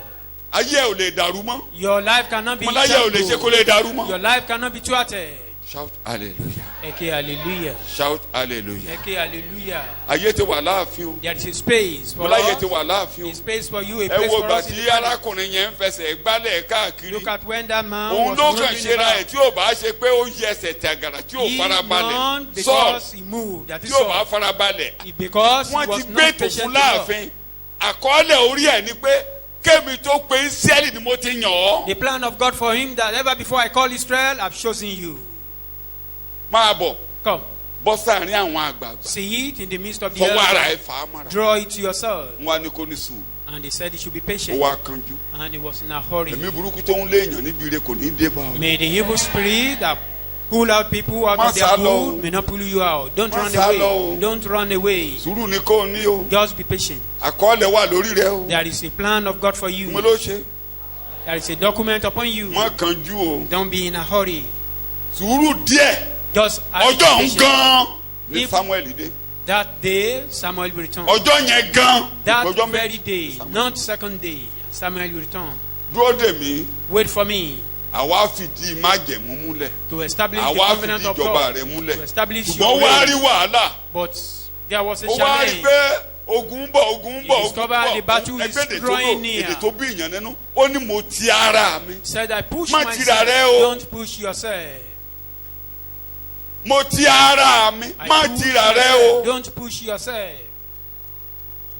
ayé ẹ ò lè dàrú mọ́ Your life cannot be ọmọláyé ò lè ṣe kó lè dàrú mọ́. Your life cannot be thwarted. shout hallelujah Eke hallelujah. shout hallelujah. Eke hallelujah. ayé ti wà láàfin o There is a space for ọmọláyé ti us. wà láàfin o A space for you, a ẹ place wo for ìgbà us in tí the family. arákùnrin yẹn ń fẹsẹ̀ gbálẹ̀ káàkiri Look at when that man òun was ló kàn moving ṣera ẹ̀ about. tí ò bá ṣe pé ó yẹ ẹsẹ̀ tàgàrà tí ò He farabalẹ̀ mourned sọ because he moved. That is tí ò bá all. farabalẹ̀ Because he wọ́n ti was gbé not ètò patient fún enough. láàfin àkọọ́lẹ̀ orí ẹ̀ ni pé kémi tó pe Ísírẹ́lì ni mo ti yàn ọ́ The plan of God for him that ever before I call Israel, I've chosen you. máa bọ̀ Come, bọ́ sáàrin àwọn àgbààgbà see it in the midst of the fọwọ́ ara ẹ̀ elders. fà á mọ́ra Draw it to yourself. wọn á ní kó ní sùúrù And they said he should be ó patient. wá kanjú And he was in a hurry. ẹ̀mí burúkú tó ń lé èèyàn níbi ire kò ní í dé bá ọ. May the evil spirit that pull out people out Má of their sá lọ o. good may not pull you out. Don't Má run sá lọ away. o. Don't run away. sùúrù ni kò ní o Just be patient. àkọọ́lẹ̀ wà lórí rẹ o There is a plan of God for mo you. ló ṣe There is a document upon you. má kanjú o Don't be in a hurry. sùúrù díẹ̀ Just have ọjọ́ ń patience. gan ni If- Samuel dé That day, Samuel will return. ọjọ́ yẹn gan That ọjọ́ very day, not second day, Samuel will return. dúró dè mí Wait for me àwa fìdí májẹ̀mú múlẹ̀ to establish the àwa covenant fìdí of ìjọba God. rẹ̀ múlẹ̀ To establish ṣùgbọ́n your wá rí reign. wàhálà But there was a ó wá rí challenge. pé ogun ń bọ̀ ogun ń bọ̀ He discovered the battle is ẹgbẹ́ èdè tó lò drawing near. èdè tó bí ìyàn nínú ó ní mo ti ara mi Said I push Má tira myself. rẹ o. Don't push yourself. mo ti ara mi I má push tira rẹ myself. o Don't push yourself.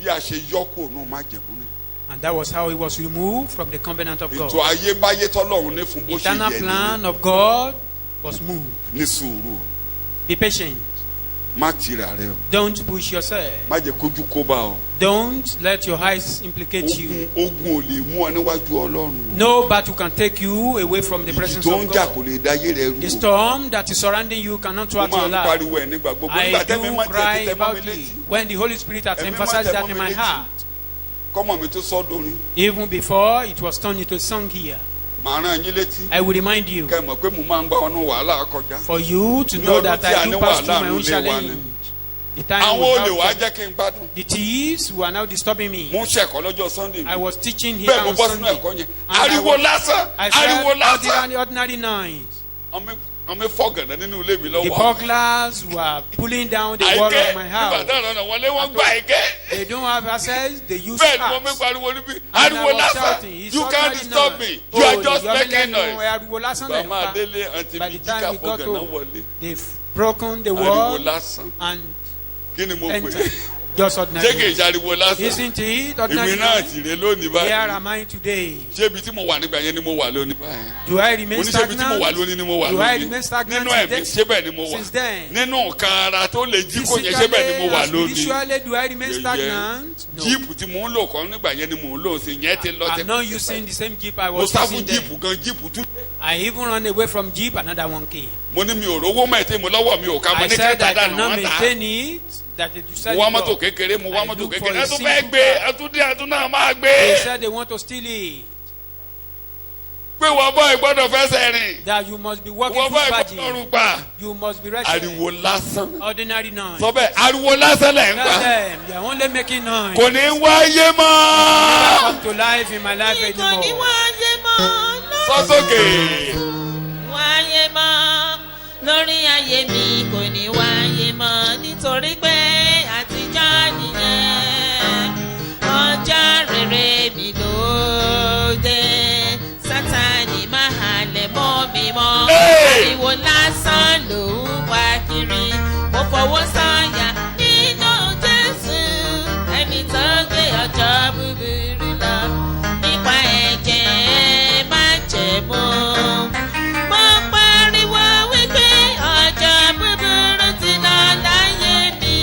bí a ṣe yọkù òun májẹ̀mú ni And that was how he was removed from the covenant of ètò God. ayébáyé tọ́lọ́run ní fún bó ṣe Eternal yẹ ni plan of God was moved. ní sùúrù Be patient. má tira rẹ o Don't push yourself. má jẹ́ kójú kó bá ọ Don't let your eyes implicate you. ogun ò lè mú ọ níwájú Ọlọ́run No battle can take you away from the ìjì presence tó ń of jà God. kò lè dá ayé rẹ The rú o storm that is surrounding you cannot mo thwart máa your ń life. pariwo ẹ̀ nígbà gbogbo I nígbà tẹ́mi do má tiẹ̀ cry ti tẹ́ mọ́ mi about it létí when the Holy Spirit has Ẹ̀mí má emphasized tẹ̀ that mọ́ in mi my létí. heart. kọ́mọ mi tó sọ́dọ̀rin Even before it was turned into a song here. màá rán yín létí I will remind you, kẹ́ ẹ mọ̀ pé mo máa ń gbá ọnú wàhálà kọjá for you to Ní know ọdún that tí a I ní do pass through wàhálà my own nílé wa challenge. ni. The time àwọn olè wàá without jẹ́ kí n gbádùn the thieves who are now disturbing me. mo ń ṣẹ̀kọ́ lọ́jọ́ Sunday I mi was teaching here bẹ́ẹ̀ mo on bọ́ sínú Sunday. ẹ̀kọ́ yẹn And I ariwo was- lásán I ariwo said lásán ordinary noise. ọmọ fọ́gànà nínú ilé mi The lọ́wọ́ burglars were pulling down the wall àìkẹ́ of my nígbà house. táwọn ọ̀nà wọlé wọ́n gbà àìkẹ́ They don't have access. They use bẹ́ẹ̀ ni mo mi apps. pariwo níbí And I ariwo was lásán shouting, "It's you can't ordinary disturb noise." me you are Oh, just you're making letting noise. me know, ariwo lásán lẹ̀ ń bàmá pa. adélé àǹtí By mi the time jíkà we got fọ́gànà home, wọlé they've broken the ariwo wall lásán and kí ni mo pè entered. just ordinary ṣé kì í news. ṣariwo lásán Isn't it èmi ordinary náà news? sì rè lónìí Here báyìí am I today. ṣé ibi tí mo wà nígbà yẹn ni mo wà lónìí báyìí Do I mo remain ní ṣé ibi tí mo wà stagnant? lónìí ni mo wà Do I lónìí remain stagnant nínú ẹ̀mí since ṣé bẹ́ẹ̀ ni mo wà since then? nínú nǹkan ara tó lè jí kò yẹn ṣé bẹ́ẹ̀ ni mo wà and lónìí spiritually, do I remain Yẹ̀yẹ́. stagnant? No. jíìpù tí mò ń lò kọ́ nígbà yẹn ni mò ń lò sí yẹn ti lọ I'm not using the same jeep I mo was sá fún using then. jíìpù gan jíìpù tún I even ran away from jeep, another one came. mo ní mi ò rówó mẹ́tẹ́ mo lọ́wọ́ mi ò ká mo I ní said kẹta I dànù cannot wọ́n ta maintain it. That you said mo wá it mọ́tò all. kékeré mo wá I mọ́tò look kékeré for a ẹ tún single fẹ́ gbé car. ẹ tún náà máa gbé They said they want to steal it. pé wọ́n bọ́ ìgbọ́dọ̀ fẹsẹ̀ rìn That you must be walking wọ́n through bọ́ ìgbọ́dọ̀ badges. rún pa You must be wretched. ariwo lásán Ordinary noise. sọ bẹ́ẹ̀ ariwo lásán lẹ̀ ń Tell pa them they are only making noise. kò ní wáyé mọ́ Never come to life in my life kò ní anymore. wáyé mọ́ sọ sókè wáyé mọ́ lórí ayé mi kò ní wáyé mọ́ nítorí pé àtijọ́ nìyẹn ọjọ́ rere mi lóde Sátánì máa halẹ̀ mọ́ mi mọ́ ariwo lásán ló ń wá kiri mo fọwọ́ sọ̀yà nínú Jésù ẹni tó gbé ọjọ́ búburú lọ nípa ẹ̀jẹ̀ májẹ̀mú. Mo pariwo wípé ọjọ́ búburú ti lọ láyé mi.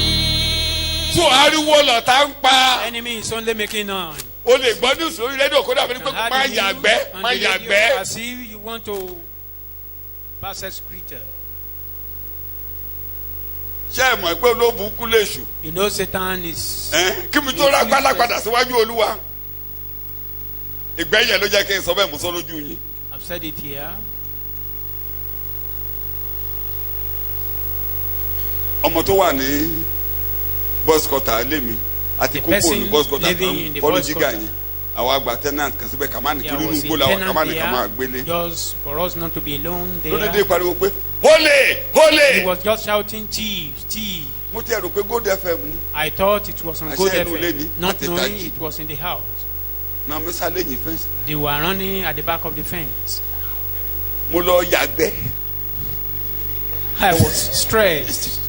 tó ariwo lọ̀tá ń pa Enemy is only making noise. o lè gbọ́ ní ìṣòro rédíò kó dàbí pé And má how do you yàgbẹ́ on má the radio yàgbẹ́ as if you want to pass excreta. ṣé ẹ mọ̀ pé olóòbù kú léṣù You know Satan is. kí mi tó ra gbálá padà síwájú olúwa ìgbẹ́yẹ̀ ló jẹ́ kí n sọ bẹ́ẹ̀ mú sọ lójú yín I've said it here. ọmọ tó wà ní bọ́sikọ́tà ilé mi àti The kókó person ní bọ́sikọ́tà living in the fọ́lú bus jígà quarter. yẹn àwọn àgbà tenant kan síbẹ̀ kàmá ní There torí inú was a igbó làwọn kàmá tenant ní kàmá there gbélé just for us not to be alone lódédé there. pariwo pé hólè hólè He was just shouting thieves, thieves. mo ti ẹ̀rù pé Gold FM ni I thought it was on I Gold said, "No, lady, FM, not at the knowing taxi." it was in the house. náà mi sá lẹ́yìn fẹ́ǹsì They were running at the back of the fence. mo lọ yàgbẹ́ I was stressed.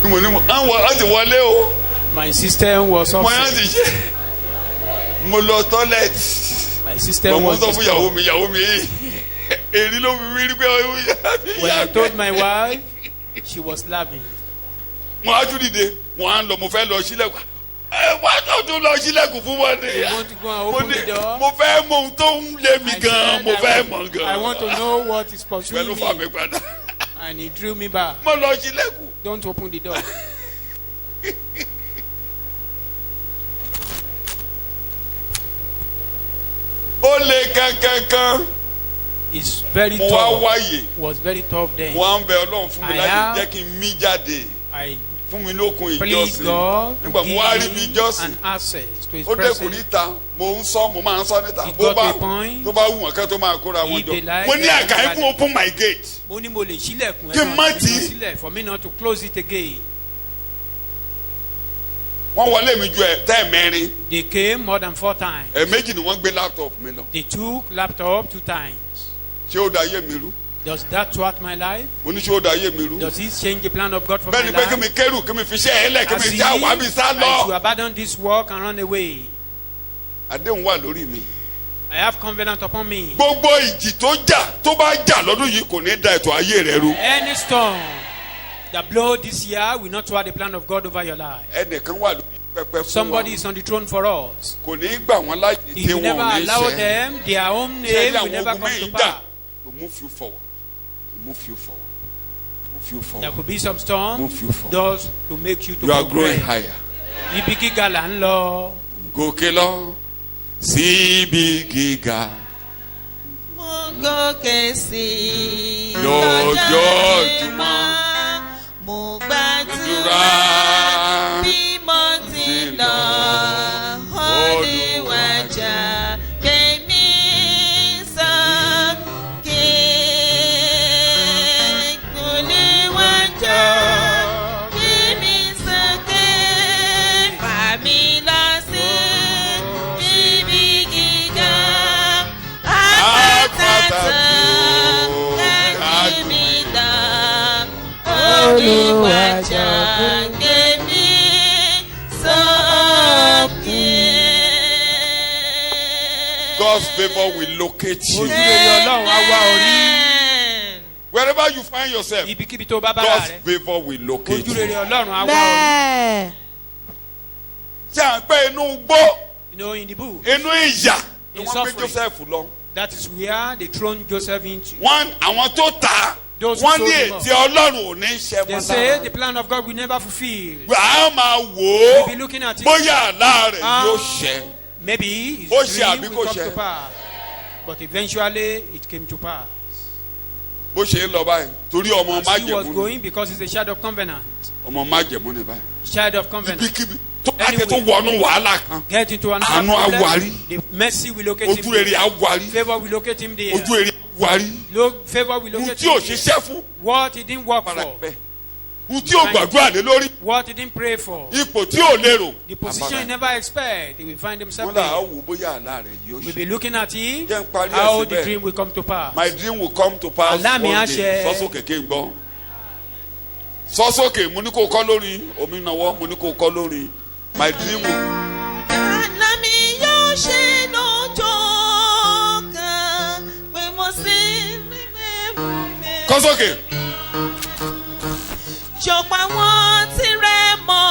bí mo ní mo á ti wọlé o My system was mo yàn upset. ti ṣe mo lọ tọ́lẹ̀tì My system mo was sọ fún ìyàwó disturbed. mi ìyàwó mi èrí ló fi mí rí pé When I told my wife, she was laughing. mo á tún dìde mo á lọ mo fẹ́ lọ sílẹ̀kùn wá tó tún lọ sílẹ̀kùn fún wọn ni You want to go and mo open ní the door? mo fẹ́ mọ ohun tó ń lé mi I gan said mo I fẹ́ want- mọ̀ gan I want to know what is pursuing pẹ̀lú fà mí me. padà And he drew me back. mo lọ sílẹ̀kùn Don't open the door. ó lé kankankan It's very mo wá tough. wáyè Was very tough then. mo á ń bẹ Ọlọ́run fún mi I láyè have- jẹ́ kí n mí jáde I fún mi lókun please ìjọsìn God to nígbà mo wá rí give mi me ìjọsìn an access to his ó dẹ́kun presence. níta mo ń sọ mo máa ń sọ níta It bó got bá a point. tó bá wù wọ́n kẹ́ tó máa kóra wọn If jọ they like, mo ní they àká like even open my gate Mo ní mo lè ṣílẹ̀kùn Kí n má tì í. sílẹ̀ for me not to close it again. wọ́n wọlé mi ju ẹ̀mẹ́rin They came more than 4 times. ẹ̀ẹ̀mejì ni wọ́n gbé laptop mi lọ They took laptop 2 times. ṣé ó da ayé mi rú Does that thwart my life? mo ní ṣé ó da ayé mi rú Does it change the plan of God for bẹ́ẹ̀ my ni pé kí life? mi kẹ́rù kí mi fi ṣe ẹ̀ẹ́lẹ̀ kí As mi if já wàá mi sá I should lọ abandon this work and run away. àdéhùn wà lórí mi I have covenant upon me. gbogbo ìjì tó jà tó bá jà lọ́dún yìí kò ní da ètò ayé rẹ rú Any storm that blow this year will not thwart the plan of God over your life. ẹnìkan wà lórí pẹpẹ fún wa Somebody is on the throne for us. kò ní gbà wọ́n láyè If tí you wọn never ò ní allow ṣe them, their own ṣe name will àwọn never ogun come to mẹ́yìn jà pass. to move you forward to move you forward move you There forward could be some storm Move you forward. just to make you to you are growing progress. higher. Ibi gíga là ń lọ. gòkè lọ síbi gíga Mo gòkè sí i lójoojúmọ́. Mo gbàdúrà Àdúrà bí mo ti lọ. Olúwajà kèmí sókè. Olúwajà kèmí sókè. Fà mí lọ sí ibi gíga. Àpáta tó kájú mi God's favor will locate you. ojú rere ọlọ́run á wá orí. Amen. Wherever you find yourself, ibikíbi tó bá bára God's rẹ favor will locate ojú rere you. ọlọ́run á wá orí. Amen. Ṣé à ń pẹ́ inú gbó, You know, in the book, inú ìyà ni In wọ́n gbé suffering. Joseph lọ. that is where they thrown Joseph into. Àwọn tó ta Those who wọ́n sold ní him ètí Ọlọ́run ò ní ṣẹ They mọ́ say the lára. plan of God will never fulfill. À á máa wò We'll be ó looking at it. bóyá àlá rẹ̀ Ah. yóò ṣẹ. Maybe his Ó ṣe dream àbí will kò come ṣe? to pass. But eventually it came to pass. Bó ṣe ń lọ báyìí torí ọmọ As he was májẹ̀mú ni. going because it's a child of covenant. Ọmọ májẹ̀mú ni báyìí. Child of covenant. Ibikíbi tó bá tẹ tó wọnú wàhálà kan, Get into an Àánú á wárí. The mercy will locate ojú him. rere á wárí, Favor will locate him there. ojú rere á wárí. Favor will Ohun locate tí ò him there. ṣiṣẹ́ fún What he didn't work para for. bẹ́ẹ̀. Ohun tí ò gbàdúrà lé lórí, What he didn't pray for. ipò tí ò lérò. The position he never expect. He will find himself Wọ́n là á there. wò bóyá àlá rẹ̀ yóò We'll ṣẹ. be looking at it. Jẹ́ n parí ẹ̀ How the síbẹ̀. dream will come to pass. My dream will come to pass Àlá mi á one day. ṣẹ. Sọ́sọ́kè kí n gbọ́. Sọ́sọ́kè mo ní kó kọ́ lórí omi náwó mo ní kó kọ́ lórí. My dream will. Àlá mi yóò ṣe lọ́jọ́ kan pé mo sì nílé fún mi. Kọ́sọ́kè. Ṣọ̀pọ̀ àwọn tirẹ̀ mọ́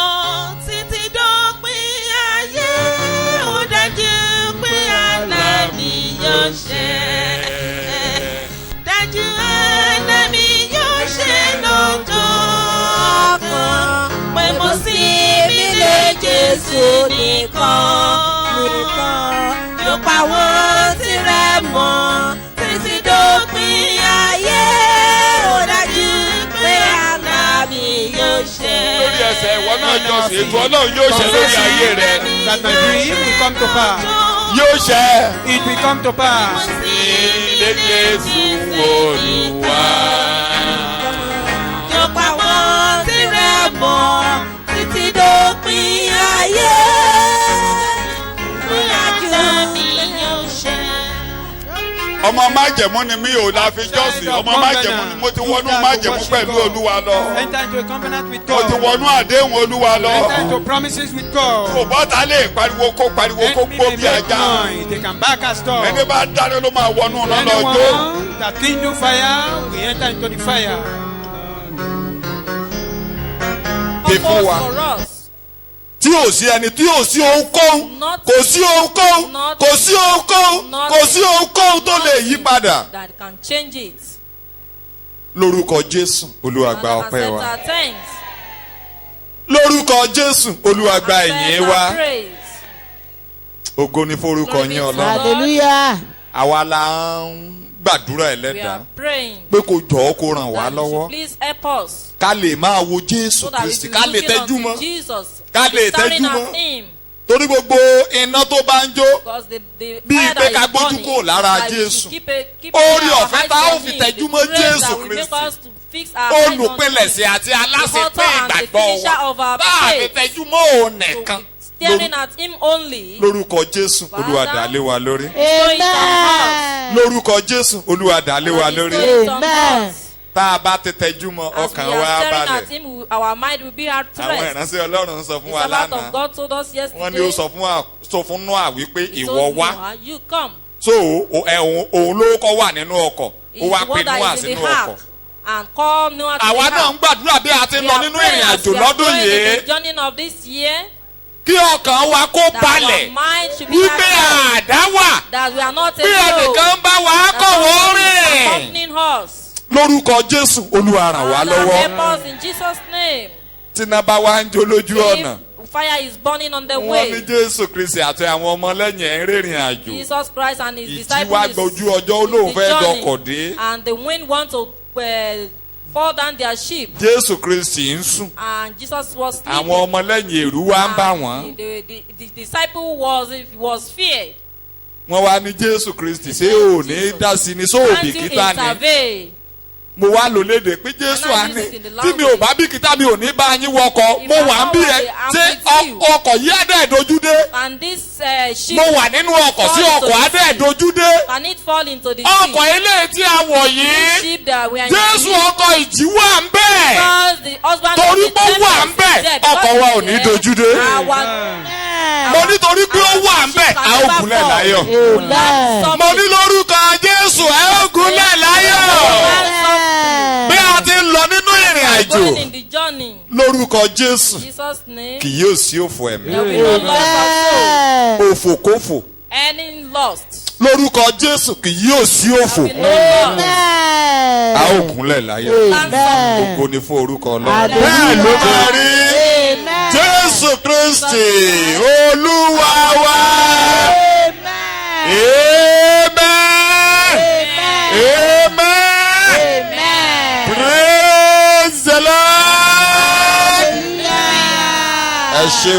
títí dópin ayé. Ó dájú pé àlá mi yóò ṣẹ. Dájú àlá mi yóò ṣe lọ́jọ́ kan pé mo sì nílé Jésù nìkan. Yóò pa àwọn tirẹ̀ mọ́ títí dópin ayé. Ó dájú pé àlá mi yóò ṣẹ. Lórí ẹsẹ̀ ìwọ náà jọ sí ètò Ọlọ́run yóò ṣẹ lórí ayé rẹ. That my dream will come to pass. Yóò ṣẹ. It will come to pass. Ilé Jésù Olúwa. Yóò pa wọ́n tirẹ̀ mọ́ títí dópin ayé. Ní àjọ mi yóò ṣẹ. Ọmọ májẹ̀mú ni mí ò la fi jọ́sìn. Ọmọ májẹ̀mú ni mo ti wọnú májẹ̀mú pẹ̀lú Olúwa lọ. Enter into a covenant with Mo ti God. wọnú àdéhùn Olúwa lọ. Enter into promises with God. Kò bọ́ta lè pariwo kó pariwo kó Enemy gbó may bí make ajá. noise. They can back us down. Ẹni bá dáná ló máa wọnú lọ́lọ́ ọjọ́. Anyone that kindle fire, we enter into the fire. Pé fún wa. For us. Tí ò sí ẹni tí ò sí ohunkóhun, kò sí ohunkóhun, kò sí ohunkóhun, kò sí ohunkóhun tó lè yí padà. That can change it. Lórúkọ Jésù, Olúwa And gba ọpẹ́ accept wa. our thanks. Lórúkọ Jésù, Olúwa gba Accept ìyìn our wa. praise. Ògo ni forúkọ Glory be yín to Ọlọ́run. God. Hallelujah. Àwa la ń gbàdúrà We Ẹlẹ́dàá are praying. pé kó jọ̀ọ́ kó ràn wá That you should lọ́wọ́. please help us. Ká lè máa wo Jésù So that we Kristi, will ká be lè looking tẹ́jú unto mọ́. Jesus. Ká lè Staring tẹ́jú at mọ́. him. Torí gbogbo iná tó bá ń jó, Because the Bí fire pé that ká is gbójú burning, kúrò lára that we Jésù. should keep Oore our ọ̀fẹ́ eyes tá ó on fi him. tẹ́jú The mọ́ grace Jésù that will make Kristi. us to fix our eyes on him. Olùpilẹ̀ṣẹ̀ àti The aláṣepé author and the ìgbàgbọ́ finisher wa. of our Bá a fi faith. tẹ́jú mọ́ òun So nìkan. staring at him only. Lórúkọ Jésù, Olúwa Father. dà lé wa lórí. Amen. Lórúkọ Jésù, Olúwa dà lé wa lórí. Amen. Tá a bá ti tẹ́jú mọ́, As we ọkàn wa á are staring balẹ̀. at him, our mind will be at Àwọn rest. ìránṣẹ́ Ọlọ́run sọ fún The wa servant of lánàá. God told us yesterday. Wọ́n ní ó sọ fún Nóà wípé he ìwọ told wá. Noah, you come. So òun ló kọ́ wà nínú ọkọ̀. Ó He's wá the pe one that Nóà is in sínú the ọkọ̀. ark and call Noah to Àwa the náà ń ark. gbàdúrà bí a ti ń We lọ are nínú praying ìrìn as àjò we are lọ́dún going in yìí. the journey of this year. Kí ọkàn wa kó That balẹ̀. our mind should be Wípé at rest. àdá wà. That we are not Bí alone. ẹnìkan bá wa That kọ̀wé someone is rìn. accompanying us. Lórúkọ Jésù, Olúwa ràn wá Father, lọ́wọ́. help us in Jesus' name. Tíná bá wá ń jó lójú ọ̀nà. If fire is burning on the Wọ́n ní way, Jésù Kristi àti àwọn ọmọlẹ́yìn ẹ̀ ń rìnrìn àjò. Jesus Christ and his Ìjì disciples wá is gbójú ọjọ́ olóhùn the fẹ́ journey. dọkọ̀ dé. And the wind want to fall down their ship. Jésù Kristi ń sùn. And Jesus was sleeping. Àwọn ọmọlẹ́yìn èrú wá ń bá wọn. And the disciple was feared. Wọ́n wá ní Jésù Kristi ṣé ò ní dá sí ni sóò Can't you bìkítà ni. intervene? Mo wá lò léde pé Jésù And I á use it in the ní tí mi ò language. bá bìkítà mi ò ní bá yín wọkọ̀. If Mo I wà ń know bí where ẹ I'm ṣé with you. ọkọ̀ yí ẹ̀dẹ̀ dojú dé. And this ship, Mo wà nínú ọkọ̀ sí fall into ọkọ̀ the adẹ̀ sea. dojú dé. Can it fall into the Ọkọ̀ sea? eléyìí tí a wọ̀ This yìí. ship that we are Jésù in. ọkọ̀ ìjì wà ń bẹ̀. Because the husband Torí of the pé ó wà ń tempest bẹ̀, is dead. ọkọ̀ wa ò ní Because dojú dé. our Mo mo nítorí pé ó wà ń bẹ̀ a ó gúnlẹ̀ láyọ̀. mo ní lórúkọ Jésù ẹ ó gúnlẹ̀ láyọ̀. bí a ti ń lọ nínú ìrìn àjò lórúkọ Jésù kì yóò sí òfò ẹ̀mí. òfòkófò lórúkọ Jésù kì yóò sí òfò. a ó gúnlẹ̀ láyọ̀. ògo ni fún orúkọ Ọlọ́run. bẹ́ẹ̀ ló máa rí. Jésù Kristi Olúwa wa. Amen. Praise the Lord. ẹ ṣé o.